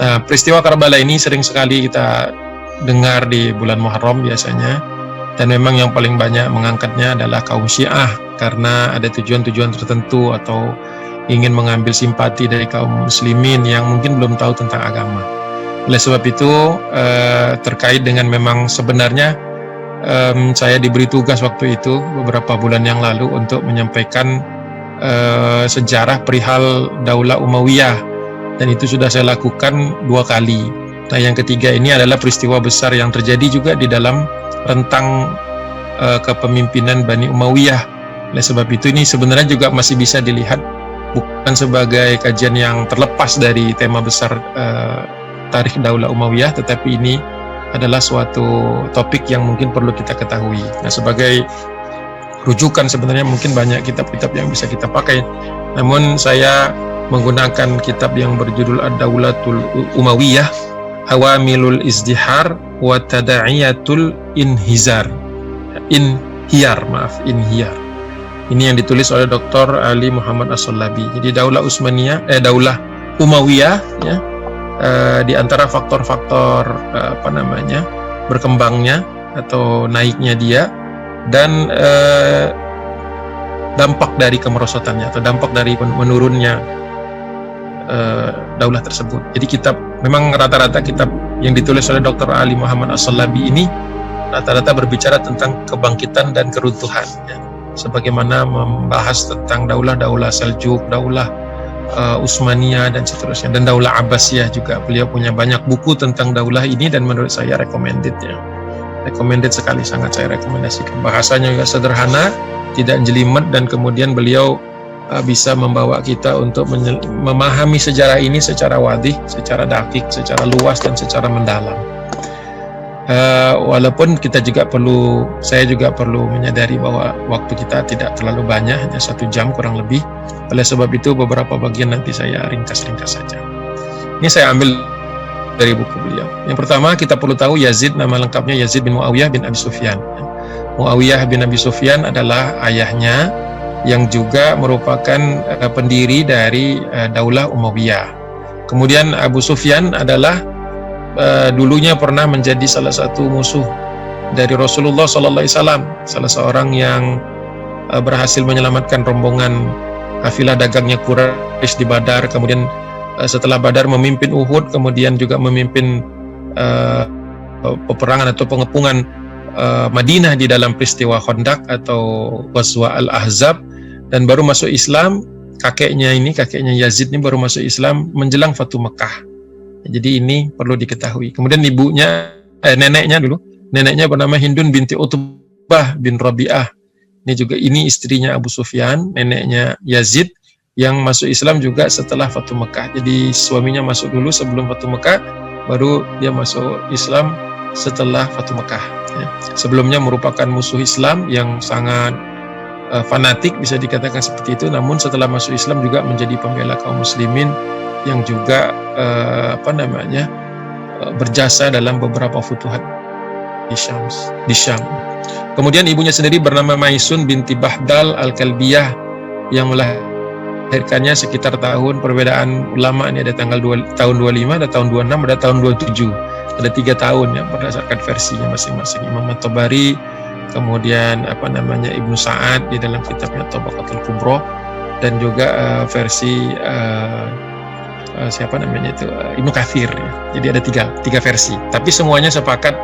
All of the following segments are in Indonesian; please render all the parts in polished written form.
Nah, peristiwa Karbala ini sering sekali kita dengar di bulan Muharram biasanya, dan memang yang paling banyak mengangkatnya adalah kaum Syiah karena ada tujuan-tujuan tertentu atau ingin mengambil simpati dari kaum muslimin yang mungkin belum tahu tentang agama. Oleh sebab itu, terkait dengan memang sebenarnya saya diberi tugas waktu itu beberapa bulan yang lalu untuk menyampaikan sejarah perihal Daulah Umayyah, dan itu sudah saya lakukan 2 kali. Nah, yang ketiga ini adalah peristiwa besar yang terjadi juga di dalam rentang kepemimpinan Bani Umayyah. Oleh sebab itu ini sebenarnya juga masih bisa dilihat bukan sebagai kajian yang terlepas dari tema besar tarikh Daulah Umayyah, tetapi ini adalah suatu topik yang mungkin perlu kita ketahui. Nah, sebagai rujukan sebenarnya mungkin banyak kitab-kitab yang bisa kita pakai, namun saya menggunakan kitab yang berjudul Ad-Daulatul Umayyah, Awamilul Izdihar wa Tada'iyatul Inhiyar. Ini yang ditulis oleh Dr. Ali Muhammad As-Sallabi. Jadi Daulah Umayyah ya, di antara faktor-faktor berkembangnya atau naiknya dia, dan dampak dari kemerosotannya atau dampak dari menurunnya daulah tersebut. Jadi kitab, memang rata-rata kitab yang ditulis oleh Dr. Ali Muhammad As-Sallabi ini rata-rata berbicara tentang kebangkitan dan keruntuhan ya. Sebagaimana membahas tentang daulah-daulah Seljuk, daulah Utsmaniyah dan seterusnya, dan daulah Abbasiyah juga. Beliau punya banyak buku tentang daulah ini dan menurut saya recommended ya. Recommended sekali, sangat saya rekomendasikan. Bahasanya juga sederhana, tidak jelimet, dan kemudian beliau bisa membawa kita untuk memahami sejarah ini secara wadih, secara dakik, secara luas, dan secara mendalam. Walaupun saya juga perlu menyadari bahwa waktu kita tidak terlalu banyak, hanya 1 jam kurang lebih. Oleh sebab itu beberapa bagian nanti saya ringkas-ringkas saja. Ini saya ambil dari buku beliau. Yang pertama, kita perlu tahu Yazid, nama lengkapnya Yazid bin Muawiyah bin Abi Sufyan. Muawiyah bin Abi Sufyan adalah ayahnya yang juga merupakan pendiri dari Daulah Umayyah. Kemudian Abu Sufyan adalah dulunya pernah menjadi salah satu musuh dari Rasulullah SAW, salah seorang yang berhasil menyelamatkan rombongan kafilah dagangnya Quraisy di Badar. Kemudian setelah Badar memimpin Uhud, kemudian juga memimpin peperangan atau pengepungan Madinah di dalam peristiwa Khandaq atau Ghazwa Al-Ahzab, dan baru masuk Islam. Kakeknya Yazid ini baru masuk Islam menjelang Fatu Mekah. Jadi ini perlu diketahui. Kemudian neneknya bernama Hindun binti Utbah bin Rabi'ah. Ini istrinya Abu Sufyan, neneknya Yazid, yang masuk Islam juga setelah Fatu Mekah. Jadi suaminya masuk dulu sebelum Fatu Mekah, baru dia masuk Islam setelah Fatu Mekah ya. Sebelumnya merupakan musuh Islam yang sangat fanatik, bisa dikatakan seperti itu. Namun setelah masuk Islam juga menjadi pembela kaum muslimin yang juga berjasa dalam beberapa futuhat di Syam. Kemudian ibunya sendiri bernama Maisun binti Bahdal Al-Kalbiyah, yang melahirkannya sekitar tahun, perbedaan ulama ini ada tahun 25, ada tahun 26, ada tahun 27. Ada 3 tahun ya berdasarkan versinya masing-masing. Imam At-Tabari, kemudian Ibnu Sa'ad di dalam kitabnya Tabaqatul Kubra, dan juga versi Ibnu Katsir ya. Jadi ada tiga versi, tapi semuanya sepakat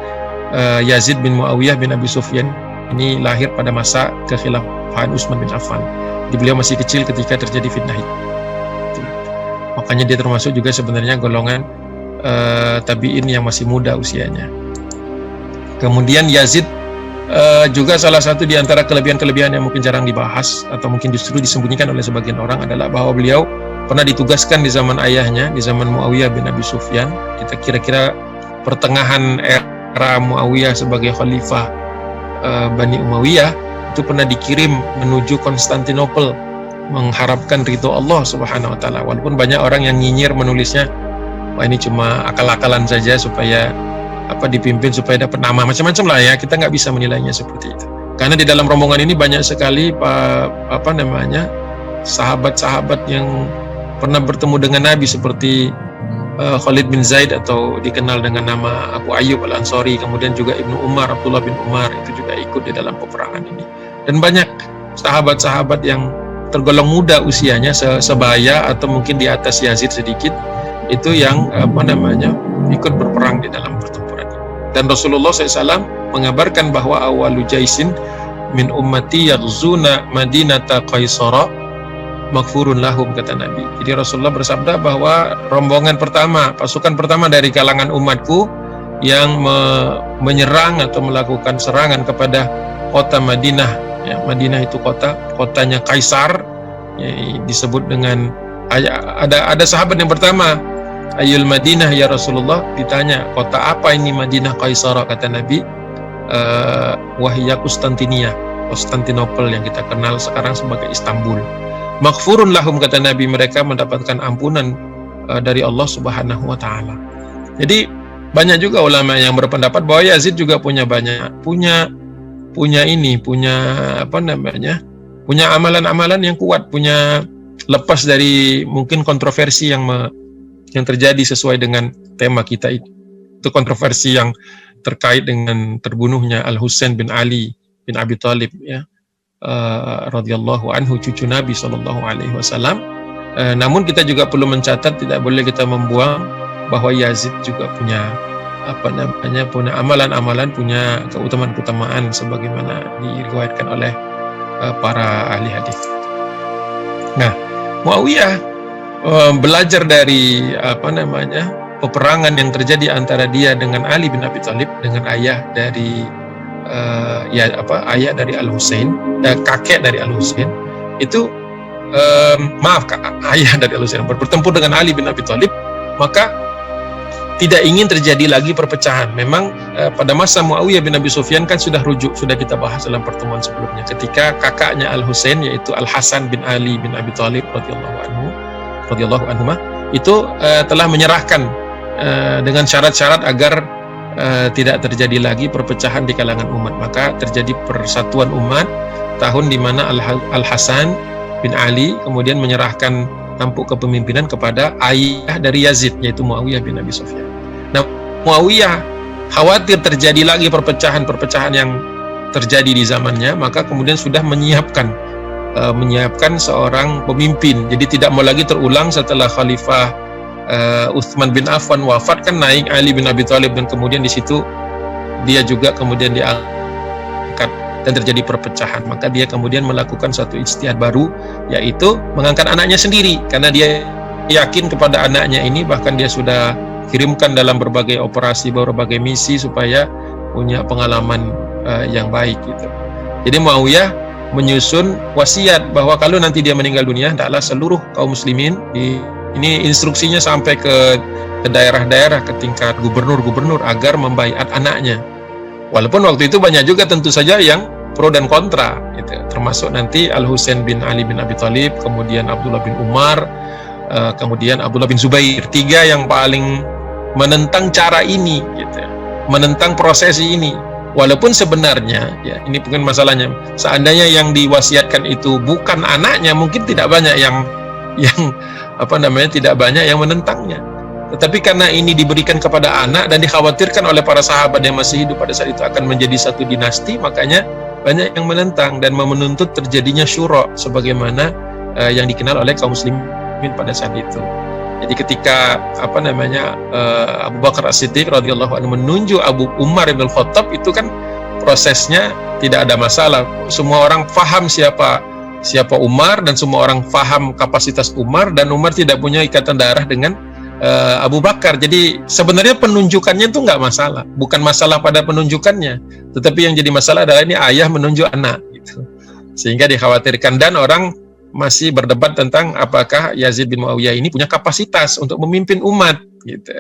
Yazid bin Muawiyah bin Abi Sufyan ini lahir pada masa kekhilafahan Utsman bin Affan. Jadi beliau masih kecil ketika terjadi fitnah itu. Makanya dia termasuk juga sebenarnya golongan tabi'in yang masih muda usianya. Kemudian Yazid juga salah satu di antara kelebihan-kelebihan yang mungkin jarang dibahas atau mungkin justru disembunyikan oleh sebagian orang adalah bahwa beliau pernah ditugaskan di zaman ayahnya, di zaman Muawiyah bin Abi Sufyan. Kita kira-kira pertengahan era Muawiyah sebagai khalifah Bani Umayyah, itu pernah dikirim menuju Konstantinopel mengharapkan ridho Allah Subhanahu wa taala. Walaupun banyak orang yang nyinyir menulisnya, wah ini cuma akal-akalan saja supaya dipimpin supaya dapat nama, macam-macam lah ya. Kita nggak bisa menilainya seperti itu. Karena di dalam rombongan ini banyak sekali sahabat-sahabat yang pernah bertemu dengan Nabi, seperti Khalid bin Zaid atau dikenal dengan nama Abu Ayyub Al-Ansari, kemudian juga Ibnu Umar, Abdullah bin Umar itu juga ikut di dalam peperangan ini. Dan banyak sahabat-sahabat yang tergolong muda usianya, sebaya atau mungkin di atas Yazid sedikit, itu yang ikut berperang di dalam pertempuran ini. Dan Rasulullah SAW mengabarkan bahwa awalu jaisin min ummati yaghzuna madinata qaisara maghfurun lahum, kata Nabi. Jadi Rasulullah bersabda bahwa rombongan pertama, pasukan pertama dari kalangan umatku yang menyerang atau melakukan serangan kepada kota Madinah. Ya, Madinah itu kotanya Kaisar, ya, disebut dengan ada sahabat yang pertama, Ayul Madinah ya Rasulullah, ditanya kota apa ini Madinah Kaisar, kata Nabi, wahya Konstantinopel yang kita kenal sekarang sebagai Istanbul. Maghfurun lahum, kata Nabi, mereka mendapatkan ampunan dari Allah Subhanahu wa taala. Jadi banyak juga ulama yang berpendapat bahwa Yazid juga punya amalan-amalan yang kuat, punya lepas dari mungkin kontroversi yang terjadi sesuai dengan tema kita itu kontroversi yang terkait dengan terbunuhnya Al-Husain bin Ali bin Abi Thalib, ya, radhiyallahu anhu, cucu Nabi sallallahu alaihi wasallam. Namun kita juga perlu mencatat, tidak boleh kita membuang bahwa Yazid juga punya amalan-amalan, punya keutamaan-keutamaan sebagaimana diriwayatkan oleh para ahli hadis. Nah, Muawiyah belajar dari peperangan yang terjadi antara dia dengan Ali bin Abi Thalib, dengan ayah dari ayah dari Al-Husain, kakek dari Al-Husain itu, ayah dari Al-Husain bertempur dengan Ali bin Abi Thalib, maka tidak ingin terjadi lagi perpecahan. Memang pada masa Muawiyah bin Abi Sufyan kan sudah kita bahas dalam pertemuan sebelumnya, ketika kakaknya Al-Husain yaitu Al-Hasan bin Ali bin Abi Thalib radhiyallahu anhuma itu telah menyerahkan dengan syarat-syarat agar tidak terjadi lagi perpecahan di kalangan umat. Maka terjadi persatuan umat tahun di mana Al-Hasan bin Ali kemudian menyerahkan tampuk kepemimpinan kepada ayah dari Yazid yaitu Muawiyah bin Abi Sufyan. Nah, Muawiyah khawatir terjadi lagi perpecahan yang terjadi di zamannya, maka kemudian sudah menyiapkan seorang pemimpin. Jadi tidak mau lagi terulang setelah Khalifah Utsman bin Affan wafat, kan naik Ali bin Abi Thalib, dan kemudian di situ dia juga kemudian diangkat dan terjadi perpecahan. Maka dia kemudian melakukan satu ijtihad baru, yaitu mengangkat anaknya sendiri, karena dia yakin kepada anaknya ini, bahkan dia sudah kirimkan dalam berbagai operasi, berbagai misi supaya punya pengalaman yang baik gitu. Jadi Muawiyah menyusun wasiat bahwa kalau nanti dia meninggal dunia, hendaklah seluruh kaum muslimin, ini instruksinya sampai ke daerah-daerah, ke tingkat gubernur agar membaiat anaknya. Walaupun waktu itu banyak juga tentu saja yang pro dan kontra gitu. Termasuk nanti Al-Husain bin Ali bin Abi Thalib, kemudian Abdullah bin Umar, kemudian Abdullah bin Zubair, tiga yang paling menentang cara ini gitu, menentang prosesi ini. Walaupun sebenarnya, ya ini bukan masalahnya, seandainya yang diwasiatkan itu bukan anaknya, mungkin tidak banyak yang tidak banyak yang menentangnya. Tetapi karena ini diberikan kepada anak dan dikhawatirkan oleh para sahabat yang masih hidup pada saat itu akan menjadi satu dinasti, makanya banyak yang menentang dan menuntut terjadinya syura sebagaimana yang dikenal oleh kaum muslimin pada saat itu. Jadi ketika Abu Bakar As-Siddiq radhiyallahu anhu menunjuk Abu Umar bin Khattab, itu kan prosesnya tidak ada masalah. Semua orang paham siapa Umar, dan semua orang paham kapasitas Umar, dan Umar tidak punya ikatan darah dengan Abu Bakar. Jadi sebenarnya penunjukannya itu nggak masalah, bukan masalah pada penunjukannya, tetapi yang jadi masalah adalah ini ayah menunjuk anak gitu. Sehingga dikhawatirkan, dan orang masih berdebat tentang apakah Yazid bin Muawiyah ini punya kapasitas untuk memimpin umat gitu.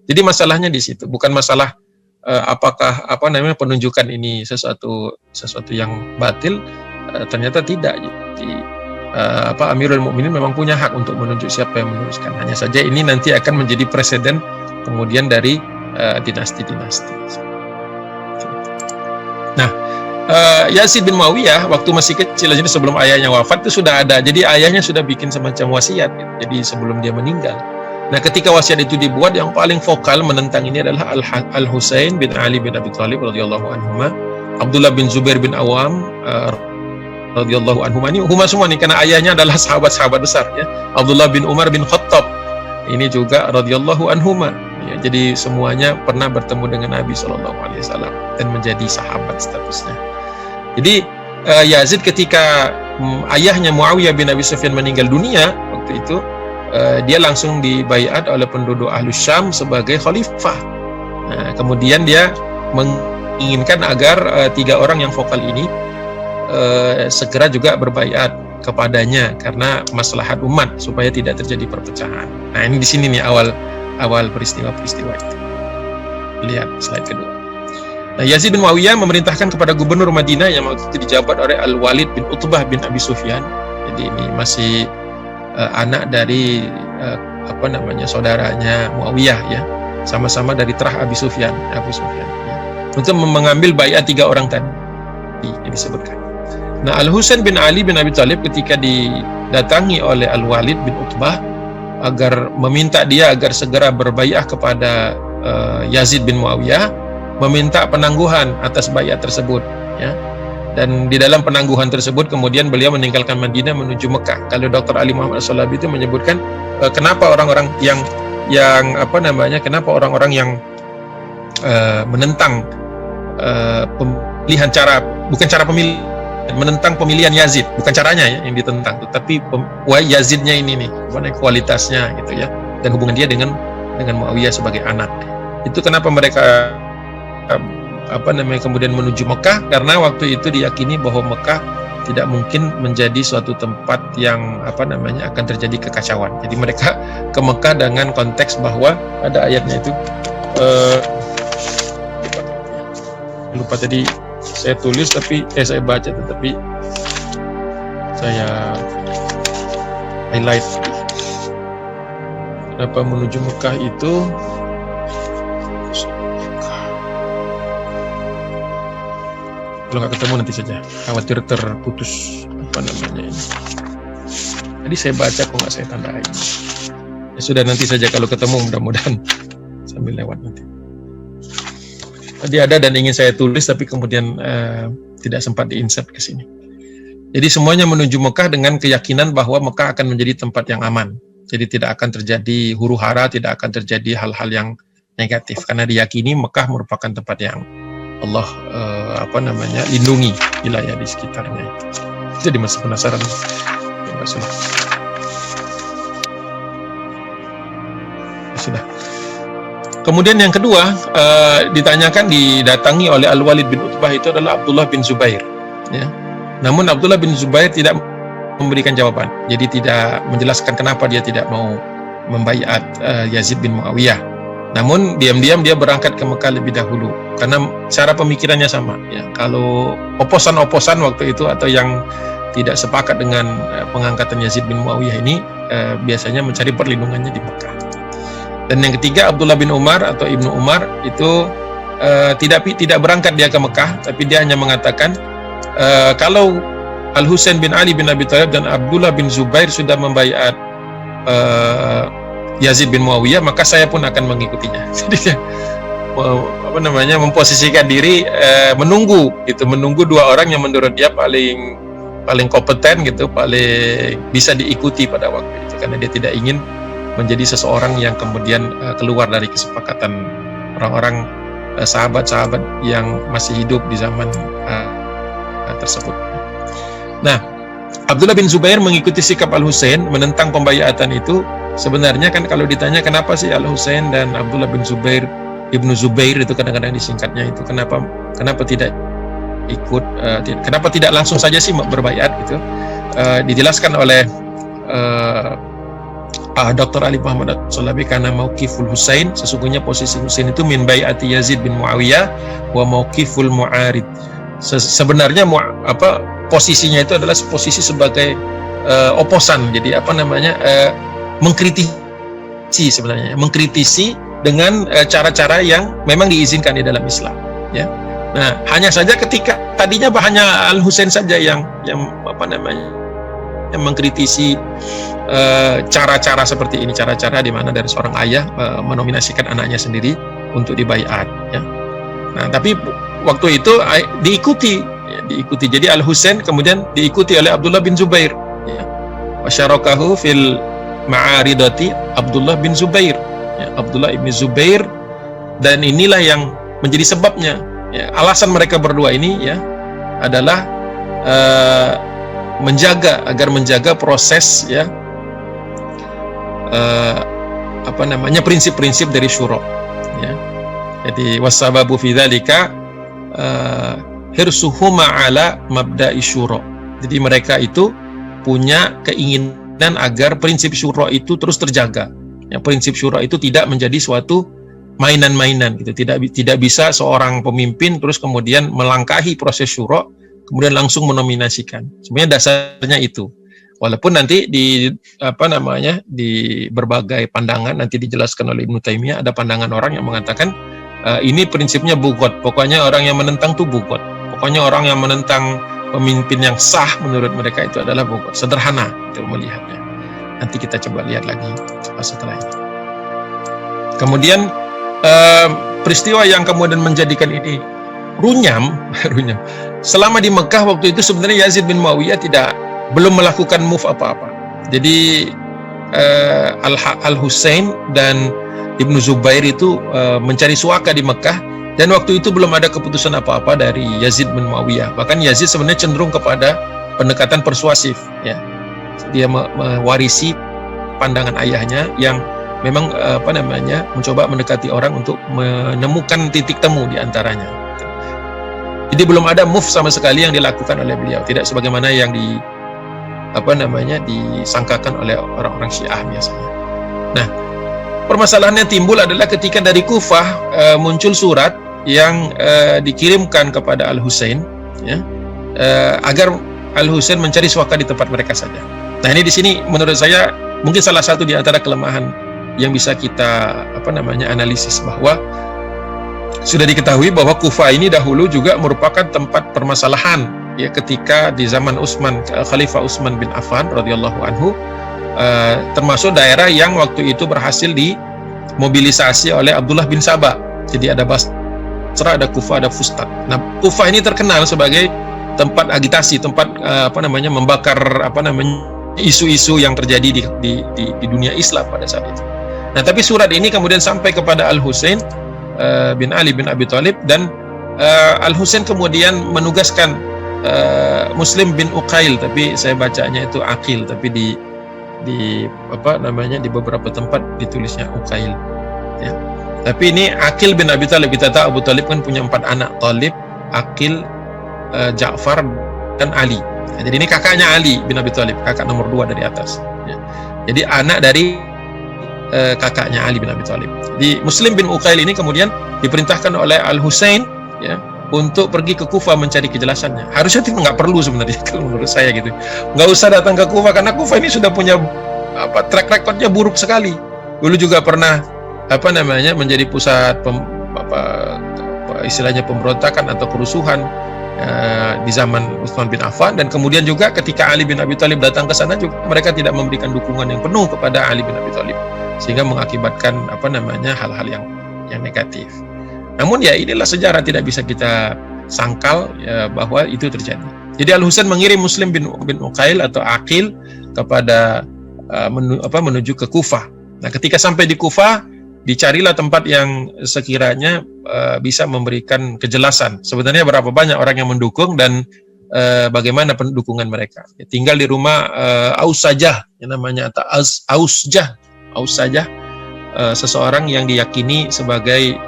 Jadi masalahnya di situ, bukan masalah apakah penunjukan ini sesuatu yang batil. Ternyata tidak. Jadi Amirul Mukminin memang punya hak untuk menunjuk siapa yang meneruskan. Hanya saja ini nanti akan menjadi presiden kemudian dari dinasti-dinasti. Nah, Yazid bin Muawiyah waktu masih kecil, jadi sebelum ayahnya wafat itu sudah ada. Jadi ayahnya sudah bikin semacam wasiat gitu. Jadi sebelum dia meninggal, Nah, ketika wasiat itu dibuat, yang paling vokal menentang ini adalah Al-Husain bin Ali bin Abi Thalib radhiyallahu anhuma, Abdullah bin Zubair bin Awam radhiyallahu anhuma. Ini huma semua nih, karena ayahnya adalah sahabat-sahabat besar ya. Abdullah bin Umar bin Khattab ini juga radhiyallahu anhuma. Ya, jadi semuanya pernah bertemu dengan Nabi SAW dan menjadi sahabat statusnya. Jadi Yazid ketika ayahnya Muawiyah bin Abi Sufyan meninggal dunia waktu itu, dia langsung dibaiat oleh penduduk Ahlus Syam sebagai khalifah. Nah, kemudian dia menginginkan agar 3 orang yang vokal ini segera juga berbaiat kepadanya karena maslahat umat supaya tidak terjadi perpecahan. Nah, ini di sini nih awal peristiwa-peristiwa itu. Lihat slide kedua. Nah, Yazid bin Muawiyah memerintahkan kepada gubernur Madinah yang waktu itu dijabat oleh Al-Walid bin Utbah bin Abi Sufyan. Jadi ini masih anak dari saudaranya Muawiyah ya, sama-sama dari terah Abi Sufyan ya. Untuk mengambil baiat 3 orang tadi yang disebutkan. Nah, Al-Husain bin Ali bin Abi Thalib ketika didatangi oleh Al-Walid bin Utbah agar meminta dia agar segera berbaiat kepada Yazid bin Muawiyah, meminta penangguhan atas baiat tersebut ya. Dan di dalam penangguhan tersebut kemudian beliau meninggalkan Madinah menuju Mekah. Kalau Dr. Ali Muhammad Shalabi itu menyebutkan kenapa orang-orang kenapa orang-orang yang menentang menentang pemilihan Yazid, bukan caranya ya yang ditentang, tetapi Yazidnya ini nih, kualitasnya gitu ya, dan hubungan dia dengan Muawiyah sebagai anak. Itu kenapa mereka kemudian menuju Mekah, karena waktu itu diyakini bahwa Mekah tidak mungkin menjadi suatu tempat yang akan terjadi kekacauan. Jadi mereka ke Mekah dengan konteks bahwa ada ayatnya itu lupa tadi saya tulis saya baca tetapi saya highlight. Kenapa menuju Mekah itu kalau nggak ketemu nanti saja, khawatir terputus ini. Tadi saya baca kok nggak saya tandain. Ya sudah, nanti saja kalau ketemu, mudah-mudahan sambil lewat nanti. Tadi ada dan ingin saya tulis tapi kemudian tidak sempat diinsert ke sini. Jadi semuanya menuju Mekah dengan keyakinan bahwa Mekah akan menjadi tempat yang aman. Jadi tidak akan terjadi huru-hara, tidak akan terjadi hal-hal yang negatif karena diyakini Mekah merupakan tempat yang Allah lindungi wilayah di sekitarnya itu. Jadi masih penasaran ya, sudah. Kemudian yang kedua didatangi oleh Al-Walid bin Utbah itu adalah Abdullah bin Zubair ya. Namun Abdullah bin Zubair tidak memberikan jawaban. Jadi tidak menjelaskan kenapa dia tidak mau membaiat Yazid bin Muawiyah. Namun diam-diam dia berangkat ke Mekah lebih dahulu karena cara pemikirannya sama ya. Kalau oposan-oposan waktu itu atau yang tidak sepakat dengan pengangkatan Yazid bin Muawiyah ini biasanya mencari perlindungannya di Mekah. Dan yang ketiga Abdullah bin Umar atau Ibnu Umar itu tidak berangkat dia ke Mekah, tapi dia hanya mengatakan kalau Al-Husain bin Ali bin Abi Thalib dan Abdullah bin Zubair sudah membaiat Yazid bin Muawiyah, maka saya pun akan mengikutinya. Jadi dia memposisikan diri menunggu 2 orang yang menurut dia paling kompeten gitu, paling bisa diikuti pada waktu itu, karena dia tidak ingin menjadi seseorang yang kemudian keluar dari kesepakatan orang-orang sahabat-sahabat yang masih hidup di zaman tersebut. Nah, Abdullah bin Zubair mengikuti sikap Al-Husain menentang pembaiatan itu. Sebenarnya kan kalau ditanya kenapa sih Al-Husain dan Abdullah bin Zubair, Ibnu Zubair itu kadang-kadang disingkatnya itu, kenapa tidak ikut, kenapa tidak langsung saja sih berbaiat gitu, dijelaskan oleh Dr. Ali Muhammad Shalabi, karena mauqiful Husain, sesungguhnya posisi Husain itu min bai'ati Yazid bin Muawiyah wa mauqiful mu'arid. Sebenarnya posisinya itu adalah posisi sebagai oposan, jadi mengkritisi dengan cara-cara yang memang diizinkan di dalam Islam ya. Nah, hanya saja ketika tadinya hanya Al-Husain saja yang mengkritisi cara-cara seperti ini, cara-cara di mana dari seorang ayah menominasikan anaknya sendiri untuk dibaiat, ya. Nah, tapi waktu itu diikuti. Jadi Al Husain kemudian diikuti oleh Abdullah bin Zubair, ya. Wasyarakahu fil ma'aridati Abdullah bin Zubair, ya, Abdullah bin Zubair, dan inilah yang menjadi sebabnya, ya, alasan mereka berdua ini, ya, adalah menjaga proses, ya, prinsip-prinsip dari syura, ya. Jadi wasababu fi dzalika hirsuhuma ala mabda'i syura. Jadi mereka itu punya keinginan agar prinsip syura itu terus terjaga. Ya, prinsip syura itu tidak menjadi suatu mainan-mainan gitu. Tidak bisa seorang pemimpin terus kemudian melangkahi proses syura kemudian langsung menominasikan. Sebenarnya dasarnya itu. Walaupun nanti di berbagai pandangan nanti dijelaskan oleh Ibnu Taimiyah, ada pandangan orang yang mengatakan ini prinsipnya bugot. Pokoknya orang yang menentang itu bugot. Pokoknya orang yang menentang pemimpin yang sah menurut mereka itu adalah bugot. Sederhana itu melihatnya. Nanti kita coba lihat lagi setelah ini. Kemudian peristiwa yang kemudian menjadikan ini runyam. Selama di Mekah waktu itu sebenarnya Yazid bin Muawiyah belum melakukan move apa-apa. Jadi Al Husain dan Ibnu Zubair itu mencari suaka di Mekah, dan waktu itu belum ada keputusan apa-apa dari Yazid bin Muawiyah. Bahkan Yazid sebenarnya cenderung kepada pendekatan persuasif, ya. Dia mewarisi pandangan ayahnya yang memang mencoba mendekati orang untuk menemukan titik temu di antaranya. Jadi belum ada move sama sekali yang dilakukan oleh beliau, tidak sebagaimana yang disangkakan oleh orang-orang Syiah biasanya. Nah, permasalahannya timbul adalah ketika dari Kufah muncul surat yang dikirimkan kepada Al Husain, ya, agar Al Husain mencari suaka di tempat mereka saja. Nah, ini di sini menurut saya mungkin salah satu di antara kelemahan yang bisa kita analisis, bahwa sudah diketahui bahwa Kufah ini dahulu juga merupakan tempat permasalahan, ya, ketika di zaman Khalifah Utsman bin Affan radhiyallahu anhu, termasuk daerah yang waktu itu berhasil dimobilisasi oleh Abdullah bin Saba. Jadi ada Basra, ada Kufah, ada Fustat. Nah, Kufah ini terkenal sebagai tempat agitasi, tempat membakar isu-isu yang terjadi di dunia Islam pada saat itu. Nah, tapi surat ini kemudian sampai kepada Al Husain bin Ali bin Abi Thalib, dan Al Husain kemudian menugaskan Muslim bin Uqail, tapi saya bacanya itu Aqil, tapi di beberapa tempat ditulisnya Uqail, ya. Tapi ini Aqil bin Abi Thalib. Kita tahu Abu Thalib kan punya 4 anak, Thalib, Aqil, Ja'far, dan Ali. Nah, jadi ini kakaknya Ali bin Abi Thalib, kakak nomor 2 dari atas, ya. Jadi anak dari kakaknya Ali bin Abi Thalib. Di Muslim bin Uqail ini kemudian diperintahkan oleh Al Husain, ya, untuk pergi ke Kufah mencari kejelasannya. Harusnya itu nggak perlu sebenarnya kalau menurut saya gitu. Nggak usah datang ke Kufah, karena Kufah ini sudah punya track recordnya buruk sekali. Dulu juga pernah menjadi pusat istilahnya pemberontakan atau kerusuhan di zaman Utsman bin Affan, dan kemudian juga ketika Ali bin Abi Thalib datang ke sana juga mereka tidak memberikan dukungan yang penuh kepada Ali bin Abi Thalib, sehingga mengakibatkan hal-hal yang negatif. Namun ya inilah sejarah, tidak bisa kita sangkal, ya, bahwa itu terjadi. Jadi Al Husain mengirim Muslim bin Uqail atau Aqil kepada menuju ke Kufah. Nah, ketika sampai di Kufah, dicarilah tempat yang sekiranya bisa memberikan kejelasan sebenarnya berapa banyak orang yang mendukung dan bagaimana pendukungan mereka. Ya, tinggal di rumah Aussajah, yang namanya Aussajah, seseorang yang diyakini sebagai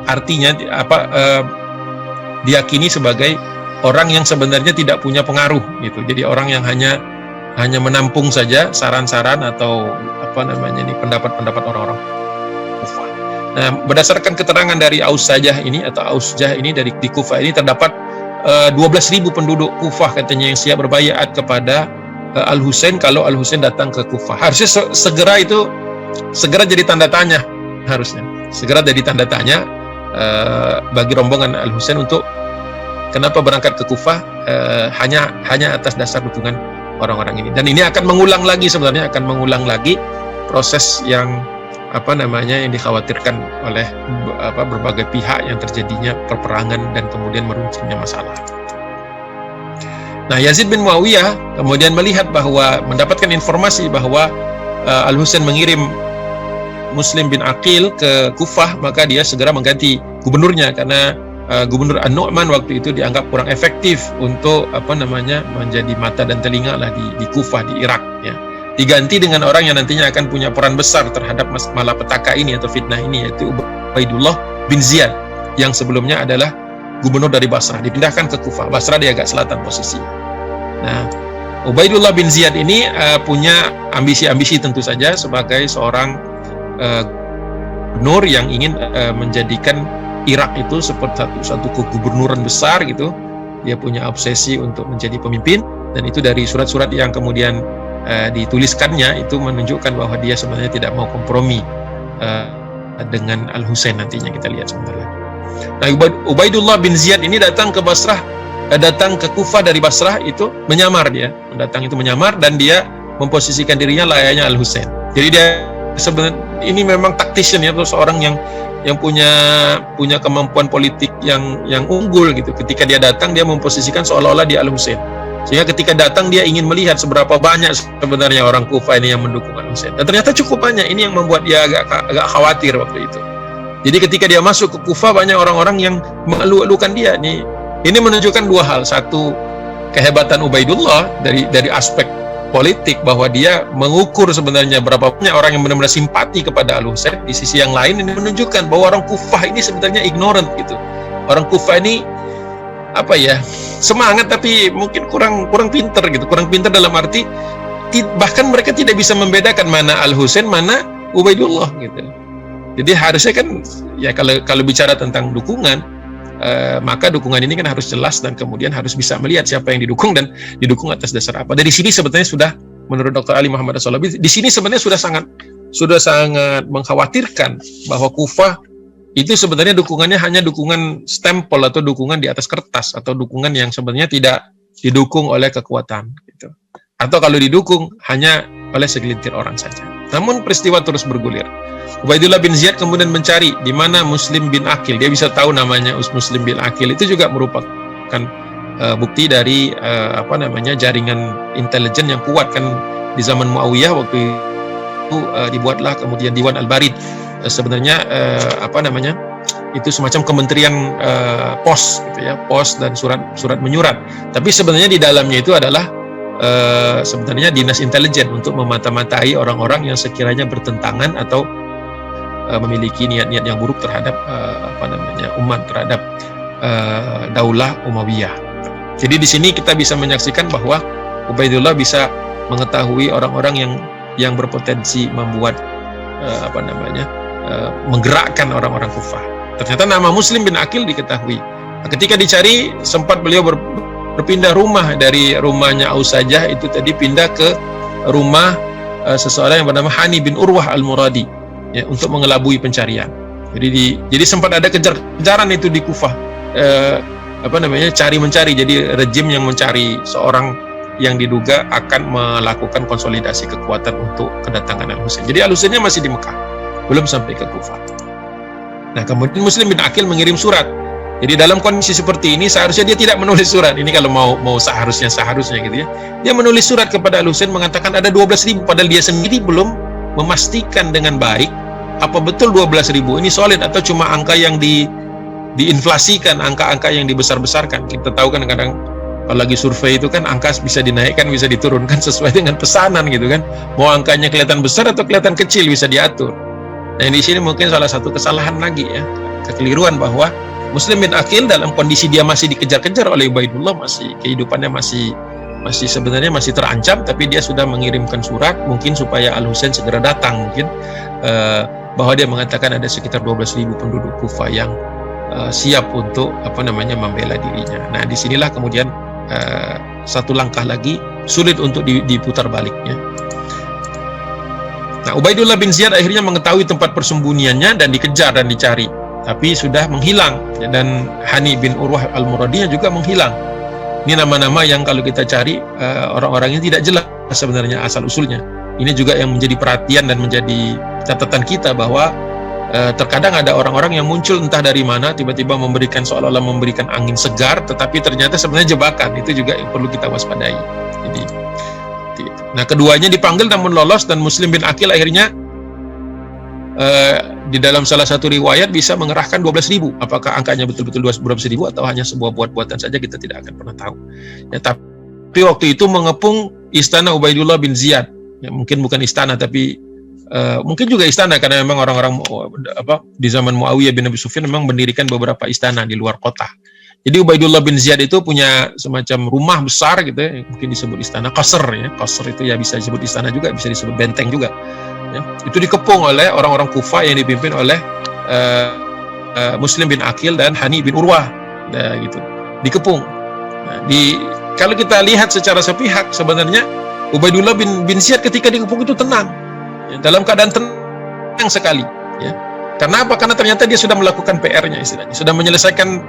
diyakini sebagai orang yang sebenarnya tidak punya pengaruh gitu. Jadi orang yang hanya menampung saja saran-saran atau pendapat-pendapat orang-orang Kufah. Nah, berdasarkan keterangan dari Aussajah ini di Kufah ini terdapat 12.000 penduduk Kufah katanya yang siap berbaiat kepada Al Husain kalau Al Husain datang ke Kufah. Harusnya segera jadi tanda tanya, bagi rombongan Al Husain untuk kenapa berangkat ke Kufah hanya atas dasar dukungan orang-orang ini. Dan ini akan mengulang lagi, sebenarnya akan mengulang lagi proses yang yang dikhawatirkan oleh berbagai pihak, yang terjadinya peperangan dan kemudian meruncingnya masalah. Nah, Yazid bin Muawiyah kemudian melihat bahwa, mendapatkan informasi bahwa Al-Husain mengirim Muslim bin Aqil ke Kufah, maka dia segera mengganti gubernurnya, karena Gubernur An-Nu'man waktu itu dianggap kurang efektif untuk menjadi mata dan telinga lah di Kufah, di Irak ya. Diganti dengan orang yang nantinya akan punya peran besar terhadap malapetaka ini atau fitnah ini, yaitu Ubaidullah bin Ziyad, yang sebelumnya adalah gubernur dari Basrah, dipindahkan ke Kufah. Basrah di agak selatan posisi. Nah, Ubaidullah bin Ziyad ini punya ambisi-ambisi tentu saja sebagai seorang gubernur yang ingin menjadikan Irak itu seperti satu kegubernuran besar gitu. Dia punya obsesi untuk menjadi pemimpin, dan itu dari surat-surat yang kemudian dituliskannya itu menunjukkan bahwa dia sebenarnya tidak mau kompromi dengan Al-Husain. Nantinya kita lihat sebentar lagi. Nah, Ubaidullah bin Ziyad ini datang ke Basrah, datang ke Kufah dari Basrah itu menyamar, dia datang itu menyamar, dan dia memposisikan dirinya layaknya Al-Husain. Jadi dia sebenarnya ini memang tactician ya, atau seorang yang punya kemampuan politik yang unggul gitu. Ketika dia datang, dia memposisikan seolah-olah dia Al-Husain. Sehingga ketika datang dia ingin melihat seberapa banyak sebenarnya orang Kufah ini yang mendukung Al-Husain. Dan ternyata cukup banyak. Ini yang membuat dia agak khawatir waktu itu. Jadi ketika dia masuk ke Kufah, banyak orang-orang yang mengeluh-elukan dia. Ini menunjukkan dua hal. Satu, kehebatan Ubaidullah dari aspek politik, bahwa dia mengukur sebenarnya berapa banyak orang yang benar-benar simpati kepada Al-Husain. Di sisi yang lain, ini menunjukkan bahwa orang Kufah ini sebenarnya ignorant gitu. Orang Kufah ini semangat tapi mungkin kurang pinter gitu. Kurang pinter dalam arti bahkan mereka tidak bisa membedakan mana Al-Husain, mana Ubaidullah gitu. Jadi harusnya kan ya, kalau bicara tentang dukungan, maka dukungan ini kan harus jelas, dan kemudian harus bisa melihat siapa yang didukung dan didukung atas dasar apa. Dari sini sebenarnya sudah, menurut Dr. Ali Muhammad As-Salabi, di sini sebenarnya sudah sangat mengkhawatirkan bahwa Kufah itu sebenarnya dukungannya hanya dukungan stempel atau dukungan di atas kertas, atau dukungan yang sebenarnya tidak didukung oleh kekuatan gitu. Atau kalau didukung hanya oleh segelintir orang saja. Namun peristiwa terus bergulir. Ubaidullah bin Ziyad kemudian mencari di mana Muslim bin Aqil. Dia bisa tahu namanya Muslim bin Aqil. Itu juga merupakan bukti dari jaringan intelijen yang kuat kan. Di zaman Muawiyah waktu itu dibuatlah kemudian Diwan Al-Barid. Sebenarnya itu semacam kementerian pos gitu ya, pos dan surat menyurat. Tapi sebenarnya di dalamnya itu adalah sebenarnya dinas intelijen untuk memata-matai orang-orang yang sekiranya bertentangan atau memiliki niat-niat yang buruk terhadap umat, terhadap Daulah Umayyah. Jadi di sini kita bisa menyaksikan bahwa Ubaidullah bisa mengetahui orang-orang yang berpotensi membuat menggerakkan orang-orang Kufah. Ternyata nama Muslim bin Aqil diketahui. Nah, ketika dicari, sempat beliau berpindah rumah dari rumahnya Ausajah itu tadi, pindah ke rumah seseorang yang bernama Hani bin Urwah Al-Muradi ya, untuk mengelabui pencarian. Jadi sempat ada kejar-kejaran itu di Kufah, cari-mencari. Jadi rejim yang mencari seorang yang diduga akan melakukan konsolidasi kekuatan untuk kedatangan Al-Husain. Jadi Al-Husainnya masih di Mekah, belum sampai ke Kufah. Nah, kemudian Muslim bin Aqil mengirim surat. Jadi dalam kondisi seperti ini seharusnya dia tidak menulis surat. Ini kalau mau seharusnya gitu ya. Dia menulis surat kepada Al-Husain mengatakan ada 12.000, padahal dia sendiri belum memastikan dengan baik apa betul 12.000 ini solid atau cuma angka yang diinflasikan, angka-angka yang dibesar-besarkan. Kita tahu kan kadang kalau lagi survei itu kan angka bisa dinaikkan, bisa diturunkan sesuai dengan pesanan gitu kan. Mau angkanya kelihatan besar atau kelihatan kecil bisa diatur. Nah, di sini mungkin salah satu kesalahan lagi ya, kekeliruan, bahwa Muslim bin Aqil dalam kondisi dia masih dikejar-kejar oleh Ubaidullah, kehidupannya masih sebenarnya masih terancam, tapi dia sudah mengirimkan surat mungkin supaya Al-Husain segera datang, mungkin bahwa dia mengatakan ada sekitar 12.000 penduduk Kufah yang siap untuk membela dirinya. Nah, disinilah kemudian satu langkah lagi sulit untuk diputar baliknya. Nah, Ubaidullah bin Ziyad akhirnya mengetahui tempat persembunyiannya dan dikejar dan dicari, tapi sudah menghilang. Dan Hani bin Urwah Al-Muradinya juga menghilang. Ini nama-nama yang kalau kita cari orang-orang ini tidak jelas sebenarnya asal usulnya. Ini juga yang menjadi perhatian dan menjadi catatan kita bahwa terkadang ada orang-orang yang muncul entah dari mana tiba-tiba memberikan seolah-olah memberikan angin segar, tetapi ternyata sebenarnya jebakan. Itu juga yang perlu kita waspadai. Jadi, nah keduanya dipanggil namun lolos, dan Muslim bin Aqil akhirnya di dalam salah satu riwayat bisa mengerahkan 12.000. Apakah angkanya betul-betul 12.000 atau hanya sebuah buat-buatan saja, kita tidak akan pernah tahu. Ya, tapi waktu itu mengepung istana Ubaidullah bin Ziyad. Ya, mungkin bukan istana, tapi mungkin juga istana, karena memang orang-orang di zaman Muawiyah bin Abi Sufyan memang mendirikan beberapa istana di luar kota. Jadi Ubaidullah bin Ziyad itu punya semacam rumah besar gitu ya, mungkin disebut istana, qasr ya. Qasr itu ya bisa disebut istana juga, bisa disebut benteng juga. Ya, itu dikepung oleh orang-orang Kufah yang dipimpin oleh Muslim bin Aqil dan Hani bin Urwah, gitu. Dikepung. Nah, kalau kita lihat secara sepihak, sebenarnya Ubaidullah bin Ziyad ketika dikepung itu tenang, ya, dalam keadaan tenang sekali. Ya. Karena apa? Karena ternyata dia sudah melakukan PR-nya, istilahnya, sudah menyelesaikan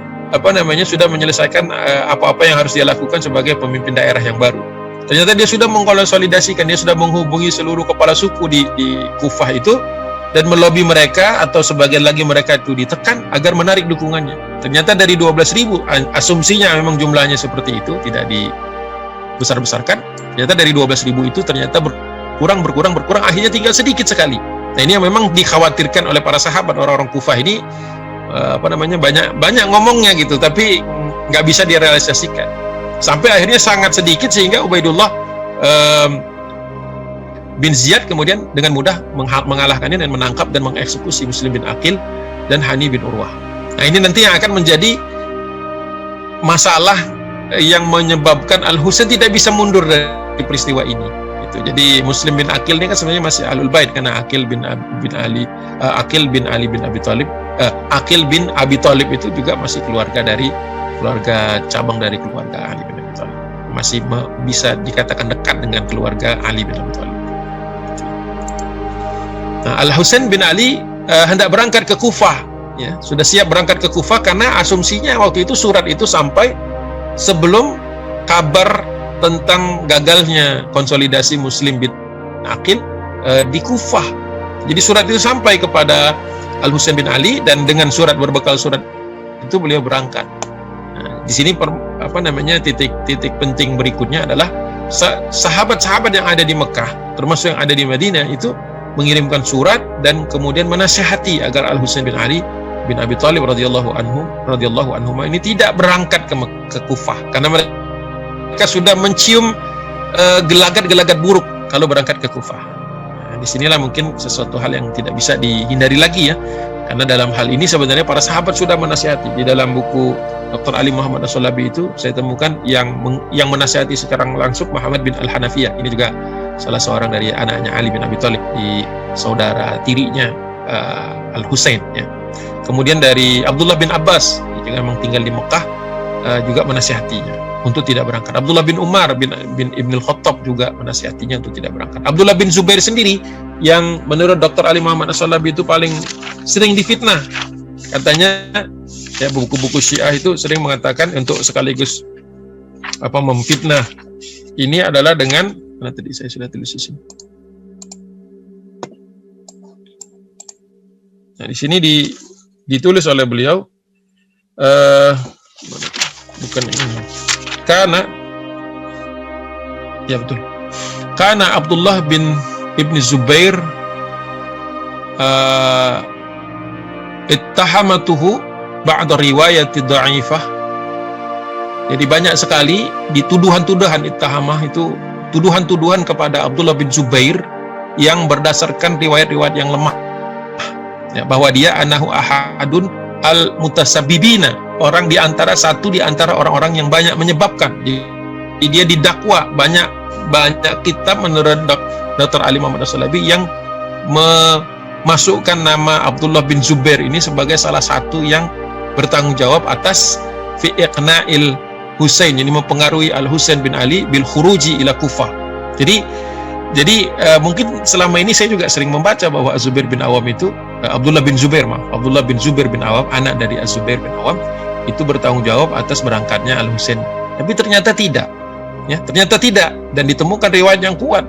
apa-apa yang harus dia lakukan sebagai pemimpin daerah yang baru. Ternyata dia sudah mengkonsolidasikan, dia sudah menghubungi seluruh kepala suku di Kufah itu dan melobi mereka, atau sebagian lagi mereka itu ditekan agar menarik dukungannya. Ternyata dari 12.000, asumsinya memang jumlahnya seperti itu, tidak dibesar-besarkan. Ternyata dari 12.000 itu ternyata berkurang, akhirnya tinggal sedikit sekali. Nah, ini yang memang dikhawatirkan oleh para sahabat. Orang-orang Kufah ini banyak ngomongnya gitu, tapi nggak bisa direalisasikan. Sampai akhirnya sangat sedikit sehingga Ubaidullah bin Ziyad kemudian dengan mudah mengalahkannya dan menangkap dan mengeksekusi Muslim bin Aqil dan Hani bin Urwah. Nah, ini nanti yang akan menjadi masalah yang menyebabkan Al-Husain tidak bisa mundur dari peristiwa ini. Jadi Muslim bin Aqil ini kan sebenarnya masih Ahlul Bait, karena Aqil bin Ali bin Abi Thalib, Aqil bin Abi Thalib itu juga masih keluarga cabang dari keluarga Ali bin Abi Thalib, masih bisa dikatakan dekat dengan keluarga Ali bin Abi Thalib. Nah, Al-Husain bin Ali hendak berangkat ke Kufah, ya, sudah siap berangkat ke Kufah, karena asumsinya waktu itu surat itu sampai sebelum kabar tentang gagalnya konsolidasi Muslim bin Aqil di Kufah. Jadi surat itu sampai kepada Al-Husain bin Ali, dan dengan berbekal surat itu beliau berangkat. Nah, di sini titik penting berikutnya adalah sahabat-sahabat yang ada di Mekah, termasuk yang ada di Madinah, itu mengirimkan surat dan kemudian menasihati agar Al-Husain bin Ali bin Abi Thalib radhiyallahu anhu ini tidak berangkat ke Kufah, karena mereka sudah mencium gelagat-gelagat buruk kalau berangkat ke Kufah. Nah, disinilah mungkin sesuatu hal yang tidak bisa dihindari lagi, ya, karena dalam hal ini sebenarnya para sahabat sudah menasihati. Di dalam buku Dr. Ali Muhammad As-Sulabi itu saya temukan yang menasihati secara langsung Muhammad bin Al-Hanafiyah. Ini juga salah seorang dari anaknya Ali bin Abi Thalib, di saudara tirinya Al-Husain, ya. Kemudian dari Abdullah bin Abbas, juga memang tinggal di Mekah, juga menasihatinya untuk tidak berangkat. Abdullah bin Umar bin Ibn al-Khattab juga menasihatinya untuk tidak berangkat. Abdullah bin Zubair sendiri, yang menurut Dr. Ali Muhammad As-Sulabi itu paling sering difitnah. Katanya, ya, buku-buku Syiah itu sering mengatakan untuk sekaligus memfitnah ini adalah dengan, mana tadi saya sudah tulis di sini. Nah, di sini ditulis oleh beliau, bukan ini. Karena Abdullah bin Ibn Zubair ittahamatuhu ba'da riwayati dha'ifah. Jadi banyak sekali tuduhan-tuduhan ittahamah itu, tuduhan-tuduhan kepada Abdullah bin Zubair yang berdasarkan riwayat-riwayat yang lemah, ya, bahwa dia anahu ahadun al-mutasabibina, satu di antara orang-orang yang banyak menyebabkan. Jadi dia didakwa banyak kitab menurut Dr. Ali Muhammad As-Sulabi yang memasukkan nama Abdullah bin Zubair ini sebagai salah satu yang bertanggung jawab atas fi iqna'il Husain, ini mempengaruhi Al-Husain bin Ali bil khuruji ila Kufah. Jadi mungkin selama ini saya juga sering membaca bahwa Az-Zubair bin Awam itu, Abdullah bin Zubair bin Awam, anak dari Az-Zubair bin Awam, itu bertanggung jawab atas berangkatnya Al-Husain Tapi ternyata tidak. Ya, ternyata tidak, dan ditemukan riwayat yang kuat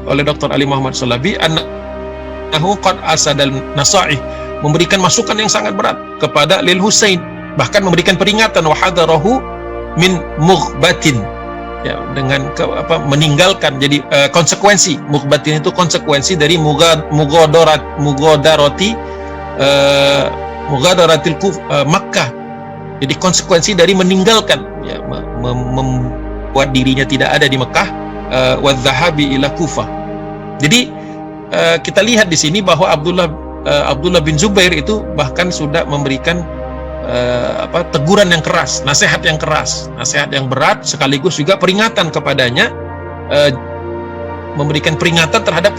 oleh Dr. Ali Muhammad Shalabi, annahu qad asadal nasaih, memberikan masukan yang sangat berat kepada Lil Husain, bahkan memberikan peringatan wa hadarahu min mughbatin, ya, dengan meninggalkan. Jadi konsekuensi mughbatin itu konsekuensi dari mughadaratil Makkah. Jadi konsekuensi dari meninggalkan, ya, membuat dirinya tidak ada di Mekah, wa dhahabi ila Kufah. Jadi kita lihat di sini bahwa Abdullah bin Zubair itu bahkan sudah memberikan teguran yang keras, nasihat yang keras, nasihat yang berat, sekaligus juga peringatan kepadanya, memberikan peringatan terhadap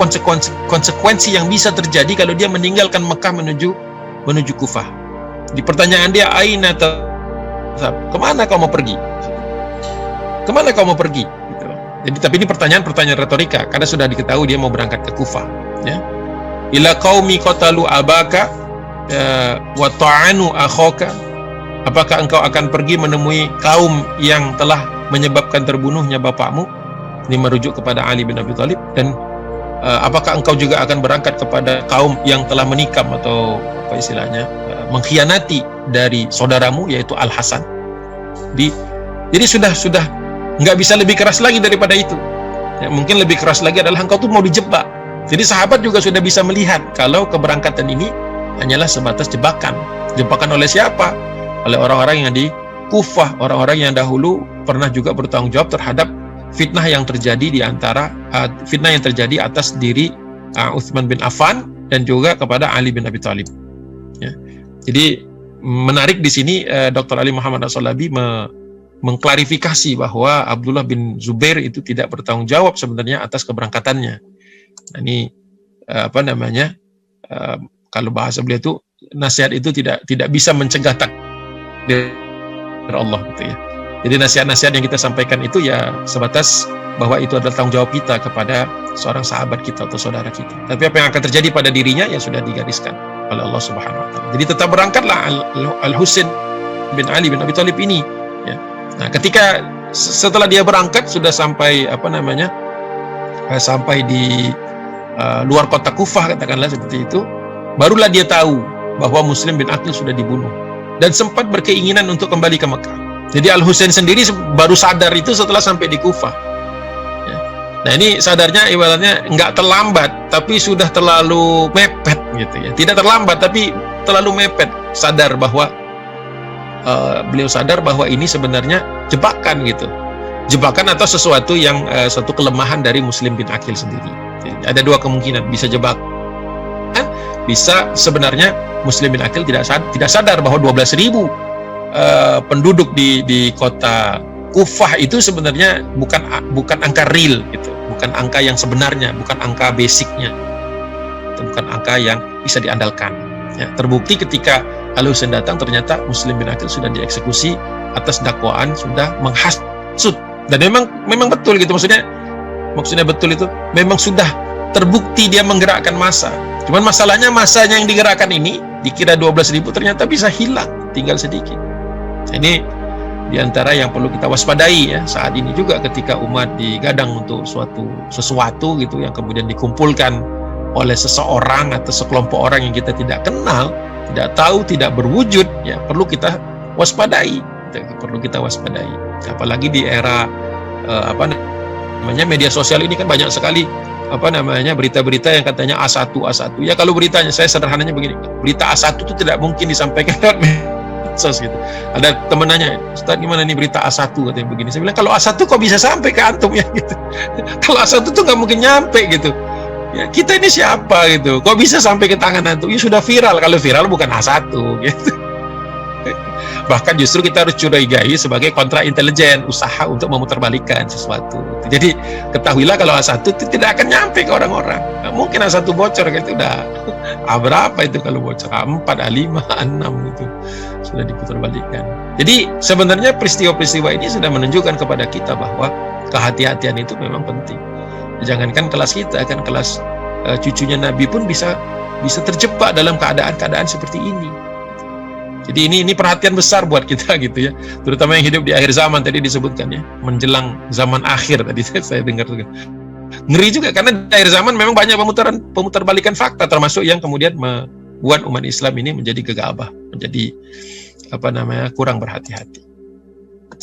konsekuensi yang bisa terjadi kalau dia meninggalkan Mekah menuju Kufah. Di pertanyaan dia, aina kemana kau mau pergi? Kemana kau mau pergi? Gitu. Jadi, tapi ini pertanyaan retorika, karena sudah diketahui dia mau berangkat ke Kufah. Ya. Ila qaumi qatalu abaka wa ta'anu akhaka. Apakah engkau akan pergi menemui kaum yang telah menyebabkan terbunuhnya bapakmu? Ini merujuk kepada Ali bin Abi Thalib. Dan apakah engkau juga akan berangkat kepada kaum yang telah menikam atau apa istilahnya, mengkhianati dari saudaramu, yaitu Al-Hasan? Jadi sudah nggak bisa lebih keras lagi daripada itu. Ya, mungkin lebih keras lagi adalah engkau tuh mau dijebak. Jadi sahabat juga sudah bisa melihat kalau keberangkatan ini hanyalah sebatas jebakan. Jebakan oleh siapa? Oleh orang-orang yang di Kufah, orang-orang yang dahulu pernah juga bertanggung jawab terhadap fitnah yang terjadi atas diri Utsman bin Affan dan juga kepada Ali bin Abi Thalib. Ya. Jadi menarik di sini Dr. Ali Muhammad Shalabi mengklarifikasi bahwa Abdullah bin Zubair itu tidak bertanggung jawab sebenarnya atas keberangkatannya. Nah, ini kalau bahasa beliau itu, nasihat itu tidak bisa mencegah takdir Allah, gitu ya. Jadi nasihat-nasihat yang kita sampaikan itu ya sebatas bahwa itu adalah tanggung jawab kita kepada seorang sahabat kita atau saudara kita. Tapi apa yang akan terjadi pada dirinya ya sudah digariskan oleh Allah Subhanahu wa taala. Jadi tetap berangkatlah Al-Husain bin Ali bin Abi Thalib ini, ya. Nah, ketika setelah dia berangkat sudah sampai sampai di luar kota Kufah, katakanlah seperti itu, barulah dia tahu bahwa Muslim bin Aqil sudah dibunuh dan sempat berkeinginan untuk kembali ke Mekah. Jadi Al-Husain sendiri baru sadar itu setelah sampai di Kufah. Ya. Nah, ini sadarnya ibaratnya nggak terlambat, tapi sudah terlalu mepet gitu ya. Tidak terlambat, tapi terlalu mepet. Sadar bahwa beliau sadar bahwa ini sebenarnya jebakan gitu. Jebakan atau sesuatu yang suatu kelemahan dari Muslim bin Aqil sendiri. Jadi, ada dua kemungkinan, bisa jebakan, bisa sebenarnya Muslim bin Aqil tidak sadar bahwa 12.000 penduduk di kota Kufah itu sebenarnya bukan angka real gitu, bukan angka yang sebenarnya, bukan angka basicnya, itu bukan angka yang bisa diandalkan. Ya, terbukti ketika Al-Husain datang, ternyata Muslim bin Aqil sudah dieksekusi atas dakwaan sudah menghasut, dan memang betul gitu, maksudnya betul itu memang sudah terbukti dia menggerakkan massa. Cuman masalahnya massanya yang digerakkan ini dikira 12.000 ternyata bisa hilang, tinggal sedikit. Ini diantara yang perlu kita waspadai ya saat ini juga, ketika umat digadang untuk sesuatu gitu yang kemudian dikumpulkan oleh seseorang atau sekelompok orang yang kita tidak kenal, tidak tahu, tidak berwujud, ya perlu kita waspadai. Apalagi di era media sosial ini kan banyak sekali berita-berita yang katanya A1. Ya kalau beritanya, saya sederhananya begini, berita A1 itu tidak mungkin disampaikan lewat medsos gitu. Ada teman nanya, Ustaz gimana nih berita A1 katanya begini. Saya bilang, kalau A1 kok bisa sampai ke antum ya gitu. Kalau A1 tuh nggak mungkin nyampe gitu. Ya kita ini siapa gitu, kok bisa sampai ke tangan antum? Ya sudah viral, kalau viral bukan A1 gitu. Bahkan justru kita harus curigai sebagai kontra intelijen, usaha untuk memutarbalikkan sesuatu. Jadi ketahuilah kalau A1 itu tidak akan nyampe ke orang-orang. Nah, mungkin A1 bocor gitu udah berapa itu kalau bocor? A4, A5, A6 itu sudah diputarbalikkan. Jadi sebenarnya peristiwa-peristiwa ini sudah menunjukkan kepada kita bahwa kehati-hatian itu memang penting. Jangankan kelas kita, kan kelas cucunya Nabi pun bisa terjebak dalam keadaan-keadaan seperti ini. Jadi ini perhatian besar buat kita gitu ya, terutama yang hidup di akhir zaman tadi disebutkan ya, menjelang zaman akhir tadi saya dengar juga. Ngeri juga karena di akhir zaman memang banyak pemutarbalikan fakta, termasuk yang kemudian membuat umat Islam ini menjadi gegabah, menjadi kurang berhati-hati.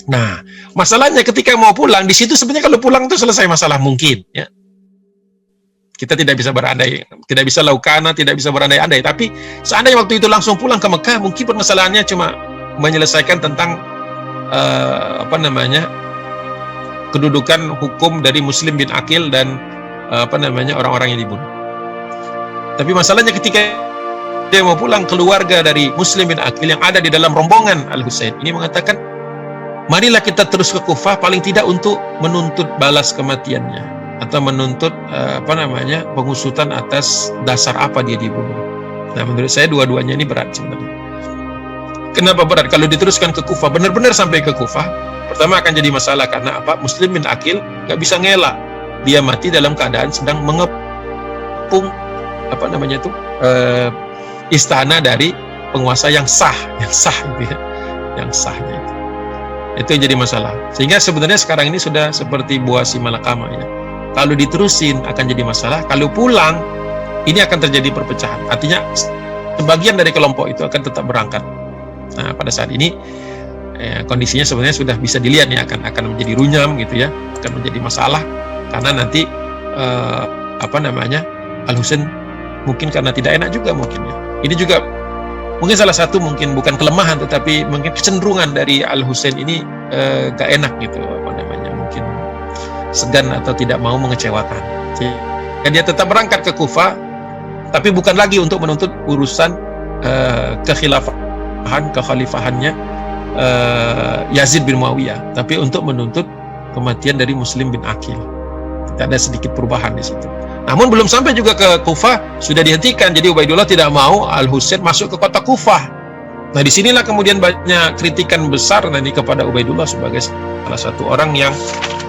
Nah, masalahnya ketika mau pulang di situ sebenarnya kalau pulang itu selesai masalah mungkin ya. Kita tidak bisa berandai, tidak bisa laukana, tidak bisa berandai-andai. Tapi seandainya waktu itu langsung pulang ke Mekah, mungkin permasalahannya cuma menyelesaikan tentang kedudukan hukum dari Muslim bin Aqil dan orang-orang yang dibunuh. Tapi masalahnya ketika dia mau pulang, keluarga dari Muslim bin Aqil yang ada di dalam rombongan Al-Husain ini mengatakan, marilah kita terus ke Kufah, paling tidak untuk menuntut balas kematiannya, atau menuntut pengusutan atas dasar apa dia dibunuh. Nah, menurut saya dua-duanya ini berat sebenarnya. Kenapa berat? Kalau diteruskan ke Kufah, benar-benar sampai ke Kufah, pertama akan jadi masalah karena Muslim bin Aqil nggak bisa ngelak, dia mati dalam keadaan sedang mengepung istana dari penguasa yang sah gitu ya, yang sahnya itu yang jadi masalah. Sehingga sebenarnya sekarang ini sudah seperti buah si malakama ya. Kalau diterusin akan jadi masalah, kalau pulang ini akan terjadi perpecahan. Artinya sebagian dari kelompok itu akan tetap berangkat. Nah, pada saat ini kondisinya sebenarnya sudah bisa dilihat ya, akan menjadi runyam gitu ya, akan menjadi masalah karena nanti Al-Husain mungkin karena tidak enak juga mungkin ya. Ini juga mungkin salah satu, mungkin bukan kelemahan tetapi mungkin kecenderungan dari Al-Husain ini gak enak gitu, mungkin segan atau tidak mau mengecewakan. Jadi dia tetap berangkat ke Kufah, tapi bukan lagi untuk menuntut urusan kekhalifahannya Yazid bin Muawiyah, tapi untuk menuntut kematian dari Muslim bin Aqil. Tidak ada sedikit perubahan di situ. Namun belum sampai juga ke Kufah, sudah dihentikan. Jadi Ubaidullah tidak mau Al-Husain masuk ke kota Kufah. Nah, disinilah kemudian banyak kritikan besar nanti kepada Ubaidullah sebagai salah satu orang yang,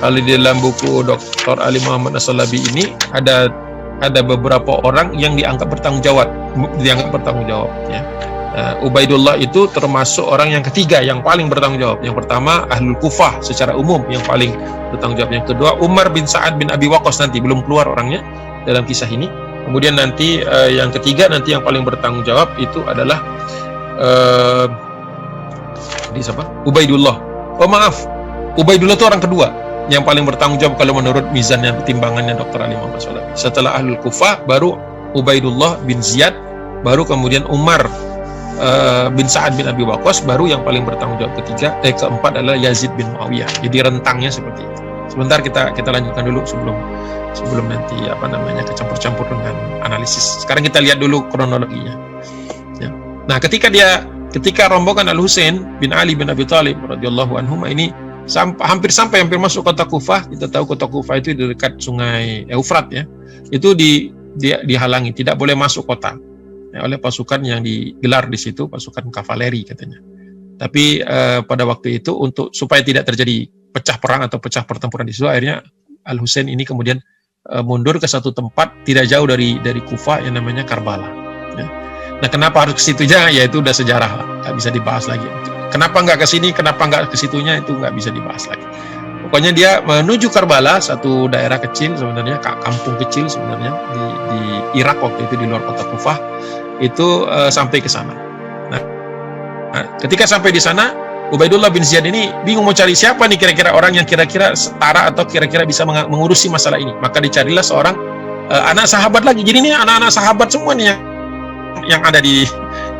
kalau di dalam buku Dr. Ali Muhammad As-Salabi ini ada beberapa orang yang dianggap bertanggung jawab ya. Ubaidullah itu termasuk orang yang ketiga yang paling bertanggung jawab. Yang pertama Ahlul Kufah secara umum yang paling bertanggung jawab. Yang kedua Umar bin Sa'ad bin Abi Waqqas, nanti belum keluar orangnya dalam kisah ini. Kemudian nanti yang ketiga nanti yang paling bertanggung jawab itu adalah Ubaidullah. Oh maaf, Ubaidullah itu orang kedua yang paling bertanggung jawab kalau menurut mizannya, timbangannya Dr. Ali Muhammad Salafi. Setelah Ahlul Kufah baru Ubaidullah bin Ziyad, baru kemudian Umar bin Sa'ad bin Abi Waqqas, baru yang paling bertanggung jawab keempat adalah Yazid bin Muawiyah. Jadi rentangnya seperti itu. Sebentar kita lanjutkan dulu sebelum nanti kecampur-campur dengan analisis. Sekarang kita lihat dulu kronologinya. Ya. Nah, ketika rombongan Al-Husain bin Ali bin Abi Thalib radhiyallahu anhum ini hampir masuk kota Kufah. Kita tahu kota Kufah itu di dekat sungai Eufrat ya. Itu dihalangi, tidak boleh masuk kota ya, oleh pasukan yang digelar di situ, pasukan kavaleri katanya. Tapi pada waktu itu supaya tidak terjadi pecah perang atau pecah pertempuran di situ, akhirnya Al-Husain ini kemudian mundur ke satu tempat tidak jauh dari Kufah yang namanya Karbala. Ya. Nah, kenapa harus ke situnya? Ya itu udah sejarah lah, nggak bisa dibahas lagi. Kenapa nggak ke sini? Kenapa nggak ke situnya? Itu nggak bisa dibahas lagi. Pokoknya dia menuju Karbala, satu daerah kecil sebenarnya, kampung kecil sebenarnya di Irak waktu itu, di luar kota Kufah. Itu sampai ke sana. Nah, ketika sampai di sana, Ubaidullah bin Ziyad ini bingung mau cari siapa nih kira-kira orang yang kira-kira setara atau kira-kira bisa mengurusi masalah ini. Maka dicarilah seorang anak sahabat lagi. Jadi ini anak-anak sahabat semua nih yang ada di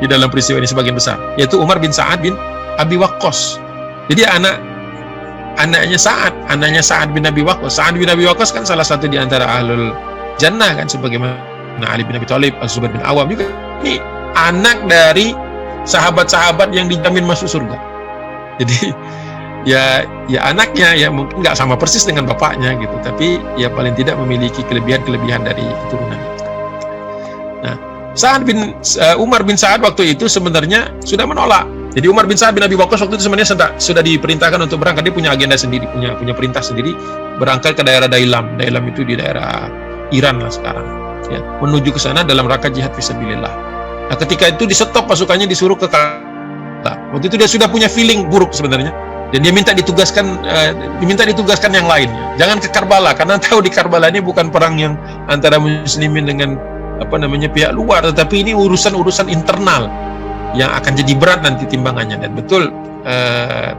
dalam peristiwa ini sebagian besar, yaitu Umar bin Sa'ad bin Abi Waqqas. Jadi anaknya Sa'ad bin Abi Waqqas. Sa'ad bin Abi Waqqas kan salah satu di antara ahlul jannah kan, sebagaimana Ali bin Abi Thalib, Az-Zubair bin Awam juga. Ini anak dari sahabat-sahabat yang dijamin masuk surga. Jadi ya anaknya ya mungkin nggak sama persis dengan bapaknya gitu, tapi ya paling tidak memiliki kelebihan dari keturunan itu. Nah, Umar bin Sa'ad waktu itu sebenarnya sudah menolak. Jadi Umar bin Sa'ad bin Abi Waqqas waktu itu sebenarnya sudah diperintahkan untuk berangkat. Dia punya agenda sendiri, punya perintah sendiri, berangkat ke daerah Dailam. Dailam itu di daerah Iran lah sekarang. Ya, menuju ke sana dalam rangka jihad fisabilillah. Nah, ketika itu di stop pasukannya, disuruh ke Waktu itu dia sudah punya feeling buruk sebenarnya, dan dia minta ditugaskan yang lain. Jangan ke Karbala, karena tahu di Karbala ini bukan perang yang antara muslimin dengan pihak luar, tetapi ini urusan internal yang akan jadi berat nanti timbangannya. Dan betul,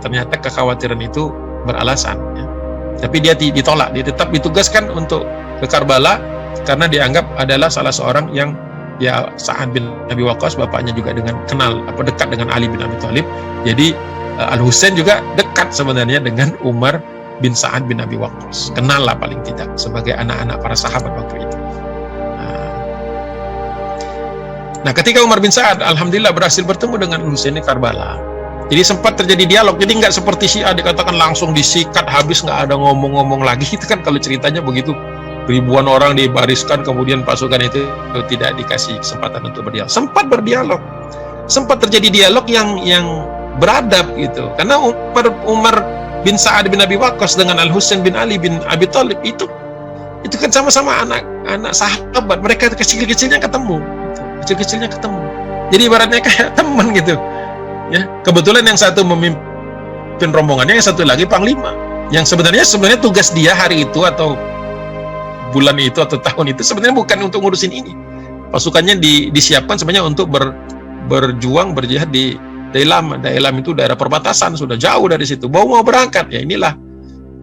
ternyata kekhawatiran itu beralasan, ya. Tapi dia ditolak, dia tetap ditugaskan untuk ke Karbala karena dianggap adalah salah seorang yang, ya, Sa'ad bin Abi Waqqas, bapaknya juga dekat dengan Ali bin Abi Thalib. Jadi Al-Husain juga dekat sebenarnya dengan Umar bin Sa'ad bin Abi Waqqas, kenal lah paling tidak sebagai anak-anak para sahabat waktu itu. Nah, ketika Umar bin Sa'ad alhamdulillah berhasil bertemu dengan Husain di Karbala, jadi sempat terjadi dialog. Jadi nggak seperti Syiah dikatakan langsung disikat habis, nggak ada ngomong-ngomong lagi. Itu kan kalau ceritanya begitu, ribuan orang dibariskan, kemudian pasukan itu tidak dikasih kesempatan untuk berdialog. Sempat berdialog, sempat terjadi dialog yang beradab gitu. Karena Umar bin Sa'ad bin Abi Waqqas dengan Al-Husain bin Ali bin Abi Thalib itu kan sama-sama anak sahabat. Mereka kecil-kecilnya ketemu. Jadi ibaratnya kayak teman gitu, ya. Kebetulan yang satu memimpin rombongannya, yang satu lagi panglima, yang sebenarnya tugas dia hari itu atau bulan itu atau tahun itu sebenarnya bukan untuk ngurusin ini. Pasukannya disiapkan sebenarnya untuk berjihad di Dailam. Dailam itu daerah perbatasan, sudah jauh dari situ, mau berangkat. Ya inilah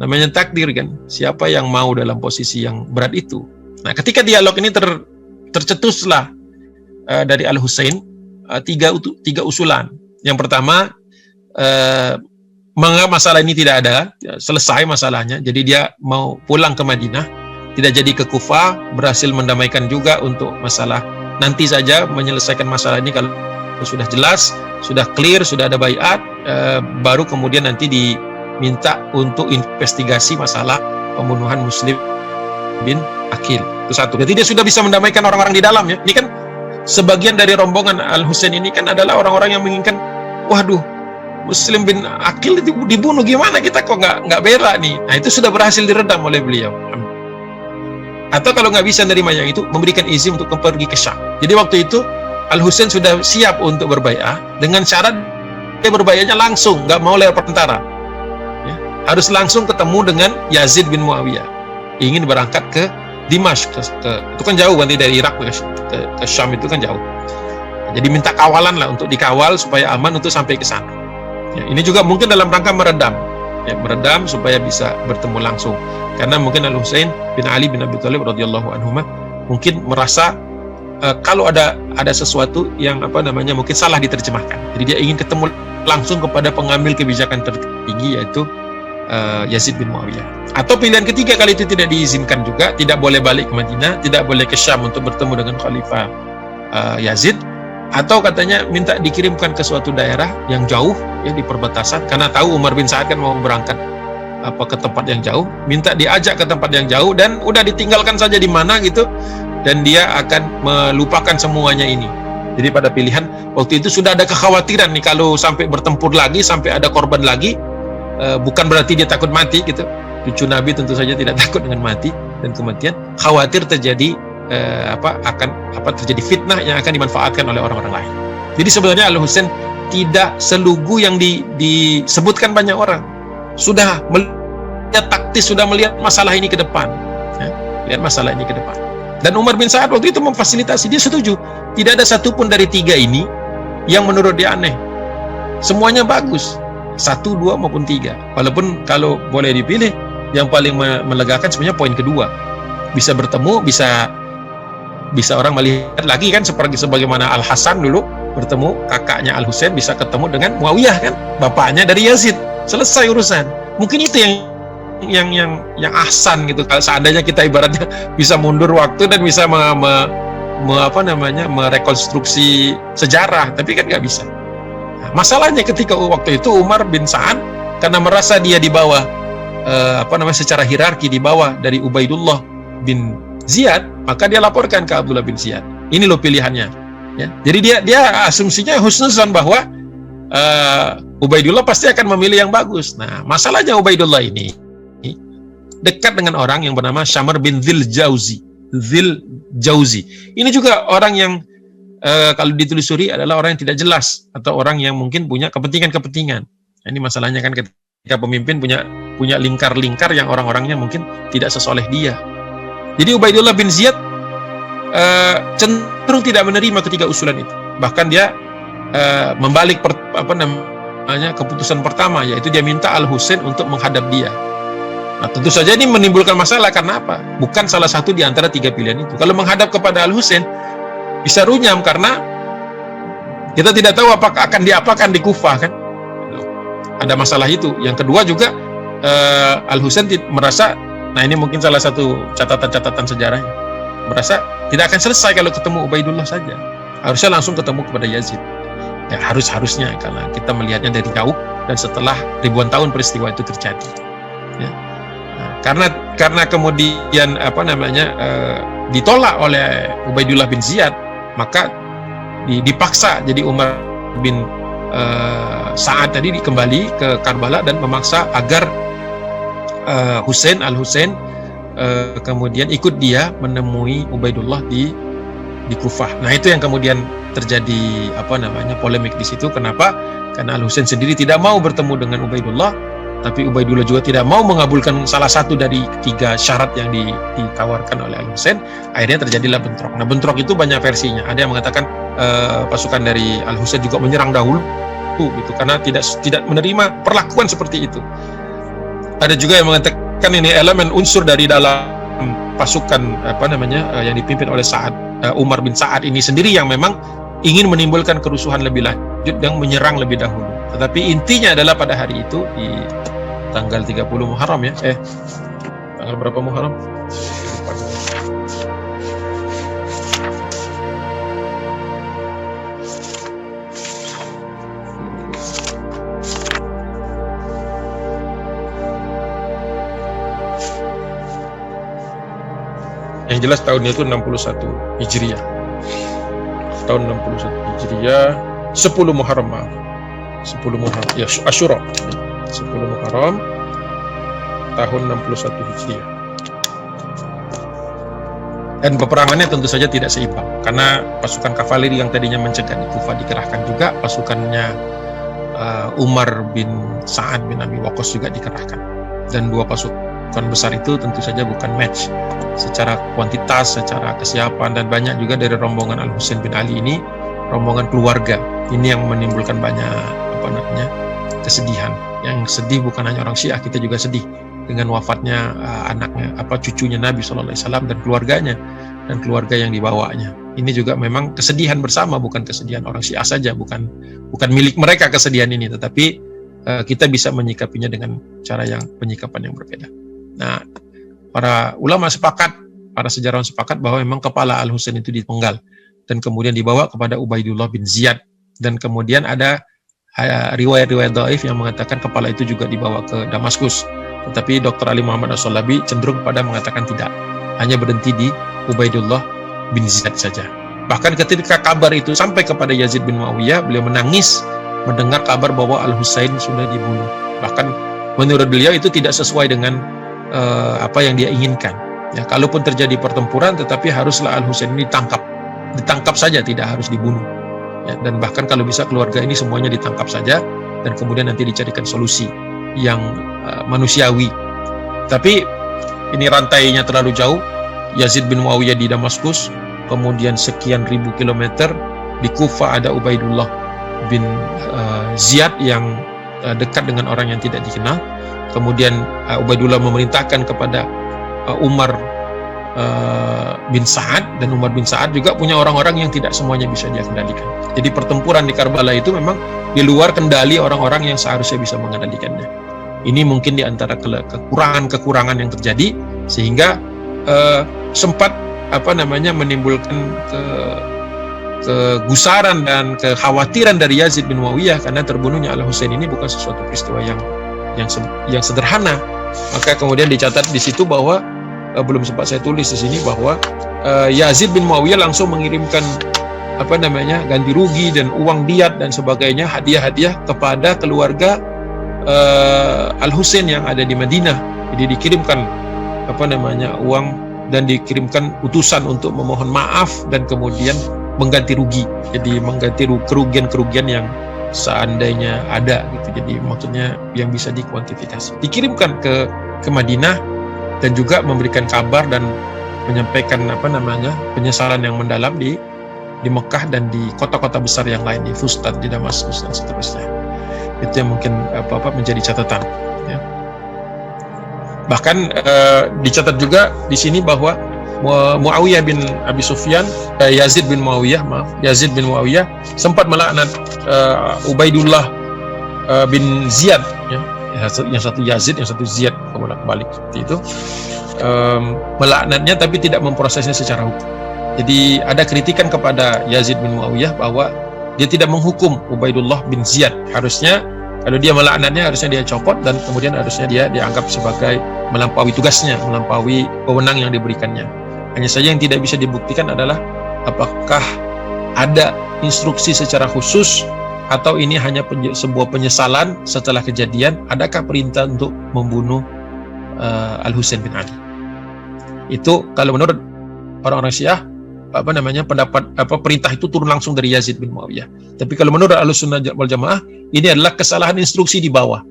namanya takdir kan, siapa yang mau dalam posisi yang berat itu. Nah, ketika dialog ini tercetuslah dari Al-Husain tiga usulan. Yang pertama, menganggap masalah ini tidak ada, selesai masalahnya, jadi dia mau pulang ke Madinah, tidak jadi ke Kufah, berhasil mendamaikan juga untuk masalah nanti saja menyelesaikan masalah ini kalau sudah jelas, sudah clear, sudah ada baiat, baru kemudian nanti diminta untuk investigasi masalah pembunuhan Muslim bin Aqil. Itu satu. Jadi dia sudah bisa mendamaikan orang-orang di dalam, ya. Ini kan sebagian dari rombongan Al-Husain ini kan adalah orang-orang yang menginginkan, waduh, Muslim bin Aqil dibunuh, gimana kita kok nggak bela nih. Nah, itu sudah berhasil diredam oleh beliau. Atau kalau nggak bisa nerima yang itu, memberikan izin untuk pergi ke Syam. Jadi waktu itu Al-Husain sudah siap untuk berbaiat dengan syarat dia berbaiatnya langsung, nggak mau lewat perantara, ya. Harus langsung ketemu dengan Yazid bin Muawiyah. Ingin berangkat ke Dimashq, itu kan jauh, nanti dari Irak ke Syam itu kan jauh. Jadi minta kawalan lah, untuk dikawal supaya aman untuk sampai ke sana. Ya, ini juga mungkin dalam rangka meredam supaya bisa bertemu langsung. Karena mungkin Al-Husain bin Ali bin Abi Thalib radhiyallahu anhuma mungkin merasa kalau ada sesuatu yang mungkin salah diterjemahkan. Jadi dia ingin ketemu langsung kepada pengambil kebijakan tertinggi, yaitu Yazid bin Muawiyah. Atau pilihan ketiga, kali itu tidak diizinkan juga, tidak boleh balik ke Madinah, tidak boleh ke Syam untuk bertemu dengan Khalifah Yazid, atau katanya minta dikirimkan ke suatu daerah yang jauh, ya, di perbatasan, karena tahu Umar bin Sa'ad kan mau berangkat ke tempat yang jauh, minta diajak ke tempat yang jauh dan udah ditinggalkan saja di mana gitu, dan dia akan melupakan semuanya ini. Jadi pada pilihan waktu itu sudah ada kekhawatiran nih, kalau sampai bertempur lagi, sampai ada korban lagi, bukan berarti dia takut mati gitu. Cucu Nabi tentu saja tidak takut dengan mati dan kematian, khawatir terjadi terjadi fitnah yang akan dimanfaatkan oleh orang-orang lain. Jadi sebenarnya Al-Husain tidak selugu yang disebutkan banyak orang. Sudah melihat taktis, sudah melihat masalah ini ke depan, ya, lihat masalah ini ke depan. Dan Umar bin Sa'ad waktu itu memfasilitasi, dia setuju. Tidak ada satupun dari tiga ini yang menurut dia aneh. Semuanya bagus. 1, 2 maupun 3. Walaupun kalau boleh dipilih, yang paling melegakan sebenarnya poin kedua. Bisa bertemu, bisa orang melihat lagi kan, sebagaimana Al-Hasan dulu bertemu kakaknya Al-Husain, bisa ketemu dengan Muawiyah kan, bapaknya dari Yazid. Selesai urusan. Mungkin itu yang ahsan gitu. Kalau seandainya kita ibaratnya bisa mundur waktu dan bisa merekonstruksi sejarah, tapi kan nggak bisa. Masalahnya ketika waktu itu Umar bin Sa'ad karena merasa dia di bawah secara hierarki di bawah dari Ubaidullah bin Ziyad, maka dia laporkan ke Abdullah bin Ziyad. Ini loh pilihannya, ya. Jadi dia asumsinya husnuzon bahwa Ubaidullah pasti akan memilih yang bagus. Nah, masalahnya Ubaidullah ini dekat dengan orang yang bernama Syamr bin Dzil Jauzi. Ini juga orang yang kalau ditelusuri adalah orang yang tidak jelas atau orang yang mungkin punya kepentingan-kepentingan. Ini masalahnya kan ketika pemimpin punya lingkar-lingkar yang orang-orangnya mungkin tidak sesoleh dia. Jadi Ubaidullah bin Ziyad cenderung tidak menerima ketiga usulan itu. Bahkan dia membalik keputusan pertama, yaitu dia minta Al-Husain untuk menghadap dia. Nah, tentu saja ini menimbulkan masalah karena apa? Bukan salah satu di antara tiga pilihan itu. Kalau menghadap kepada Al-Husain bisa runyam karena kita tidak tahu apakah akan diapakan di Kufah kan? Ada masalah itu. Yang kedua juga Al-Husain merasa, nah ini mungkin salah satu catatan sejarahnya, merasa tidak akan selesai kalau ketemu Ubaidullah saja. Harusnya langsung ketemu kepada Yazid. Ya harusnya karena kita melihatnya dari jauh dan setelah ribuan tahun peristiwa itu terjadi. Ya. Nah, karena kemudian ditolak oleh Ubaidullah bin Ziyad, maka dipaksa jadi Umar bin Sa'ad tadi kembali ke Karbala dan memaksa agar Al-Husain kemudian ikut dia menemui Ubaidullah di Kufah. Nah, itu yang kemudian terjadi polemik di situ. Kenapa? Karena Al-Husain sendiri tidak mau bertemu dengan Ubaidullah, tapi Ubaidullah juga tidak mau mengabulkan salah satu dari tiga syarat yang ditawarkan oleh Al-Husain. Akhirnya terjadilah bentrok. Nah, bentrok itu banyak versinya. Ada yang mengatakan pasukan dari Al-Husain juga menyerang dahulu gitu karena tidak menerima perlakuan seperti itu. Ada juga yang mengatakan ini elemen unsur dari dalam pasukan yang dipimpin oleh Umar bin Sa'ad ini sendiri yang memang ingin menimbulkan kerusuhan lebih lanjut dan menyerang lebih dahulu. Tetapi intinya adalah pada hari itu di tanggal 30 Muharram ya. Tanggal berapa Muharram? Yang jelas tahunnya itu 61 Hijriah. Tahun 61 Hijriah, 10 Muharram maaf. 10 Muharram, ya Asyura. 10 Muharram tahun 61 Hijriah. Dan peperangannya tentu saja tidak seimbang karena pasukan kavaleri yang tadinya mencegah di Kufah dikerahkan juga, pasukannya Umar bin Sa'ad bin Abi Waqqas juga dikerahkan. Dan dua pasukan besar itu tentu saja bukan match secara kuantitas, secara kesiapan, dan banyak juga dari rombongan Al-Husain bin Ali ini rombongan keluarga. Ini yang menimbulkan banyak kesedihan. Yang sedih bukan hanya orang Syiah, kita juga sedih dengan wafatnya anaknya, cucunya Nabi SAW dan keluarganya dan keluarga yang dibawanya. Ini juga memang kesedihan bersama, bukan kesedihan orang Syiah saja, bukan milik mereka kesedihan ini, tetapi kita bisa menyikapinya dengan cara penyikapan yang berbeda. Nah, para ulama sepakat, para sejarawan sepakat bahwa memang kepala Al-Husain itu dipenggal dan kemudian dibawa kepada Ubaidullah bin Ziyad, dan kemudian ada riwayat-riwayat dhaif yang mengatakan kepala itu juga dibawa ke Damaskus. Tetapi Dr. Ali Muhammad As-Salabi cenderung pada mengatakan tidak, hanya berhenti di Ubaidullah bin Ziyad saja. Bahkan ketika kabar itu sampai kepada Yazid bin Muawiyah, beliau menangis mendengar kabar bahwa Al-Husain sudah dibunuh. Bahkan menurut beliau itu tidak sesuai dengan apa yang dia inginkan. Ya, kalaupun terjadi pertempuran, tetapi haruslah Al-Husain ini ditangkap saja, tidak harus dibunuh. Ya, dan bahkan kalau bisa keluarga ini semuanya ditangkap saja, dan kemudian nanti dicarikan solusi yang manusiawi. Tapi ini rantainya terlalu jauh. Yazid bin Muawiyah di Damaskus, kemudian sekian ribu kilometer di Kufah ada Ubaidullah bin Ziyad yang dekat dengan orang yang tidak dikenal. Kemudian Ubaidullah memerintahkan kepada Umar bin Sa'ad, dan Umar bin Sa'ad juga punya orang-orang yang tidak semuanya bisa dia kendalikan. Jadi pertempuran di Karbala itu memang di luar kendali orang-orang yang seharusnya bisa mengendalikannya. Ini mungkin di antara kekurangan yang terjadi sehingga sempat menimbulkan kegusaran dan kekhawatiran dari Yazid bin Muawiyah karena terbunuhnya Al-Husain ini bukan sesuatu peristiwa yang sederhana. Maka kemudian dicatat di situ bahwa belum sempat saya tulis di sini bahwa Yazid bin Muawiyah langsung mengirimkan ganti rugi dan uang diat dan sebagainya, hadiah-hadiah kepada keluarga Al-Husain yang ada di Madinah. Jadi dikirimkan uang dan dikirimkan utusan untuk memohon maaf dan kemudian mengganti rugi, jadi mengganti kerugian-kerugian yang seandainya ada gitu. Jadi maksudnya yang bisa dikuantifikasi. Dikirimkan ke Madinah dan juga memberikan kabar dan menyampaikan penyesalan yang mendalam di Mekah dan di kota-kota besar yang lain, di Fustat, di Damaskus dan seterusnya. Itu yang mungkin menjadi catatan. Ya. Bahkan dicatat juga di sini bahwa Muawiyah bin Abi Sufyan, Yazid bin Muawiyah sempat melaknat Ubaidullah bin Ziyad, ya. Yang satu Yazid, yang satu Ziyad, bolak-balik seperti itu. Melaknatnya tapi tidak memprosesnya secara hukum. Jadi ada kritikan kepada Yazid bin Muawiyah bahwa dia tidak menghukum Ubaidullah bin Ziyad. Harusnya kalau dia melaknatnya harusnya dia copot dan kemudian harusnya dia dianggap sebagai melampaui tugasnya, melampaui wewenang yang diberikannya. Hanya saja yang tidak bisa dibuktikan adalah apakah ada instruksi secara khusus atau ini hanya sebuah penyesalan setelah kejadian. Adakah perintah untuk membunuh Al-Husain bin Ali? Itu kalau menurut orang-orang Syiah pendapat perintah itu turun langsung dari Yazid bin Muawiyah. Tapi kalau menurut Ahlussunnah wal Jamaah, ini adalah kesalahan instruksi di bawah,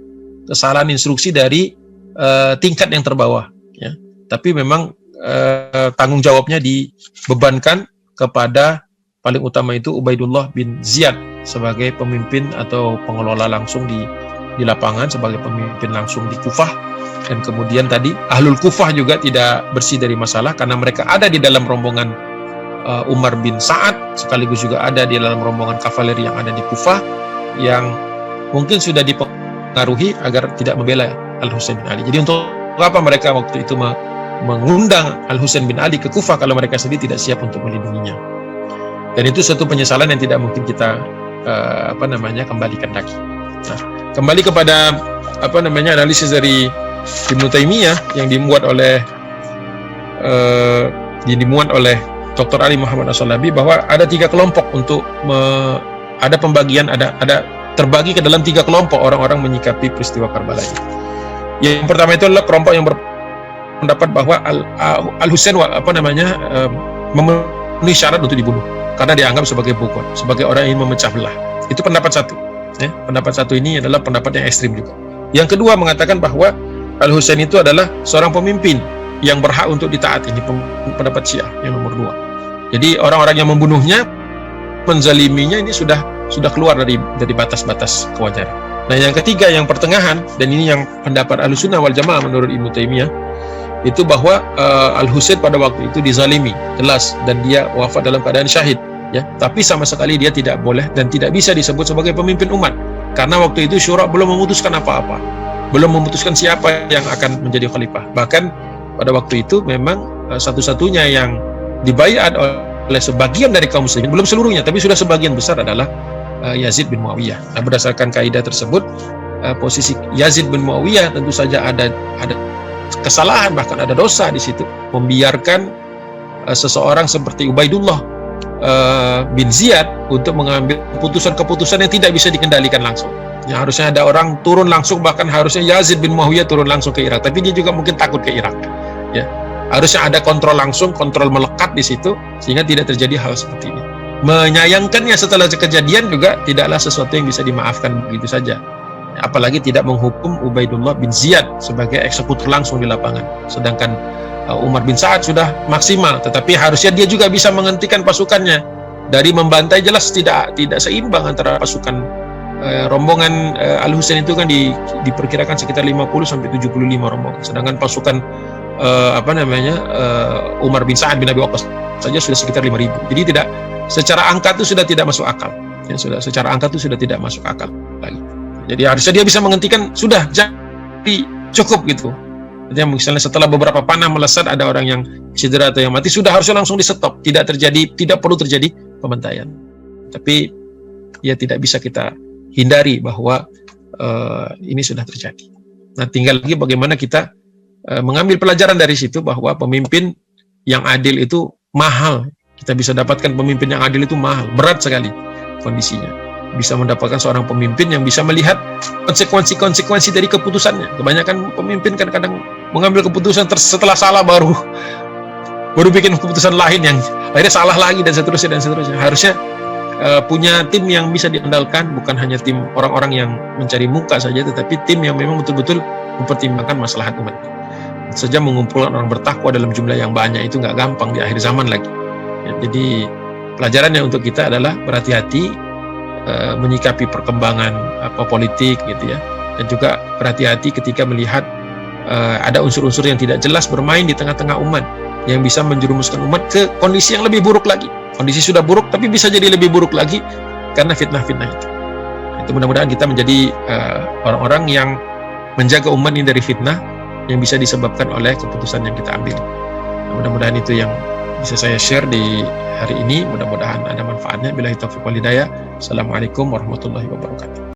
kesalahan instruksi dari tingkat yang terbawah, ya. Tapi memang tanggung jawabnya dibebankan kepada paling utama itu Ubaidullah bin Ziyad sebagai pemimpin atau pengelola langsung di lapangan, sebagai pemimpin langsung di Kufah. Dan kemudian tadi Ahlul Kufah juga tidak bersih dari masalah karena mereka ada di dalam rombongan Umar bin Sa'ad, sekaligus juga ada di dalam rombongan kavaleri yang ada di Kufah, yang mungkin sudah dipengaruhi agar tidak membela Al-Husain bin Ali. Jadi untuk apa mereka waktu itu mengundang Al-Husain bin Ali ke Kufah kalau mereka sendiri tidak siap untuk melindunginya? Dan itu suatu penyesalan yang tidak mungkin kita kembalikan lagi. Nah, kembali kepada analisis dari Ibnu Taimiyah yang dimuat oleh Dr. Ali Muhammad As-Salabi, bahwa ada 3 kelompok untuk ada pembagian, ada terbagi ke dalam 3 kelompok orang-orang menyikapi peristiwa Karbala ini. Yang pertama itu adalah kelompok yang berpendapat bahwa Al-Husain memenuhi syarat untuk dibunuh karena dianggap sebagai bukot, sebagai orang yang memecah belah. Itu pendapat satu. Ya, pendapat satu ini adalah pendapat yang ekstrim juga. Yang kedua mengatakan bahwa Al-Husain itu adalah seorang pemimpin yang berhak untuk ditaati. Ini pendapat Syiah yang nomor 2. Jadi orang-orang yang membunuhnya, menzaliminya, ini sudah keluar dari batas-batas kewajaran. Nah, yang ketiga, yang pertengahan, dan ini yang pendapat Ahlussunnah wal Jamaah menurut Ibnu Taimiyah, itu bahwa Al-Husain pada waktu itu dizalimi, jelas, dan dia wafat dalam keadaan syahid, ya. Tapi sama sekali dia tidak boleh dan tidak bisa disebut sebagai pemimpin umat, karena waktu itu syura belum memutuskan apa-apa, belum memutuskan siapa yang akan menjadi khalifah. Bahkan pada waktu itu memang satu-satunya yang dibaiat oleh sebagian dari kaum muslimin, belum seluruhnya, tapi sudah sebagian besar, adalah Yazid bin Muawiyah. Nah, berdasarkan kaidah tersebut, posisi Yazid bin Muawiyah tentu saja ada kesalahan, bahkan ada dosa di situ, membiarkan seseorang seperti Ubaidullah bin Ziyad untuk mengambil keputusan-keputusan yang tidak bisa dikendalikan langsung. Ya, harusnya ada orang turun langsung, bahkan harusnya Yazid bin Muawiyah turun langsung ke Irak, tapi dia juga mungkin takut ke Irak. Ya, harusnya ada kontrol langsung, kontrol melekat di situ, sehingga tidak terjadi hal seperti ini. Menyayangkannya setelah kejadian juga tidaklah sesuatu yang bisa dimaafkan begitu saja. Apalagi tidak menghukum Ubaidullah bin Ziyad sebagai eksekutor langsung di lapangan. Sedangkan Umar bin Sa'ad sudah maksimal, tetapi harusnya dia juga bisa menghentikan pasukannya dari membantai. Jelas tidak seimbang antara pasukan rombongan Al-Husain itu kan diperkirakan sekitar 50-75 rombongan. Sedangkan pasukan Umar bin Sa'ad bin Abi Waqqas saja sudah sekitar 5.000. Jadi tidak, secara angka itu sudah tidak masuk akal. Ya, secara angka itu sudah tidak masuk akal lagi. Jadi harusnya dia bisa menghentikan, sudah jadi cukup gitu. Jadi misalnya setelah beberapa panah melesat ada orang yang cedera atau yang mati, sudah harusnya langsung di stop, tidak perlu terjadi pembantaian. Tapi ya tidak bisa kita hindari bahwa ini sudah terjadi. Nah, tinggal lagi bagaimana kita mengambil pelajaran dari situ, bahwa pemimpin yang adil itu mahal. Kita bisa dapatkan pemimpin yang adil itu mahal, berat sekali kondisinya. Bisa mendapatkan seorang pemimpin yang bisa melihat konsekuensi dari keputusannya. Kebanyakan pemimpin kan kadang mengambil keputusan setelah salah baru bikin keputusan lain yang akhirnya salah lagi dan seterusnya dan seterusnya. Harusnya punya tim yang bisa diandalkan, bukan hanya tim orang-orang yang mencari muka saja, tetapi tim yang memang betul-betul mempertimbangkan maslahat umat. Saja mengumpulkan orang bertakwa dalam jumlah yang banyak itu nggak gampang di akhir zaman lagi. Ya, jadi pelajarannya untuk kita adalah berhati-hati menyikapi perkembangan politik gitu ya, dan juga berhati-hati ketika melihat ada unsur-unsur yang tidak jelas bermain di tengah-tengah umat yang bisa menjerumuskan umat ke kondisi yang lebih buruk lagi. Kondisi sudah buruk tapi bisa jadi lebih buruk lagi karena fitnah-fitnah itu. Itu mudah-mudahan kita menjadi orang-orang yang menjaga umat ini dari fitnah yang bisa disebabkan oleh keputusan yang kita ambil. Nah, mudah-mudahan itu yang bisa saya share di hari ini. Mudah-mudahan ada manfaatnya. Billahi taufiq wal hidayah. Assalamualaikum warahmatullahi wabarakatuh.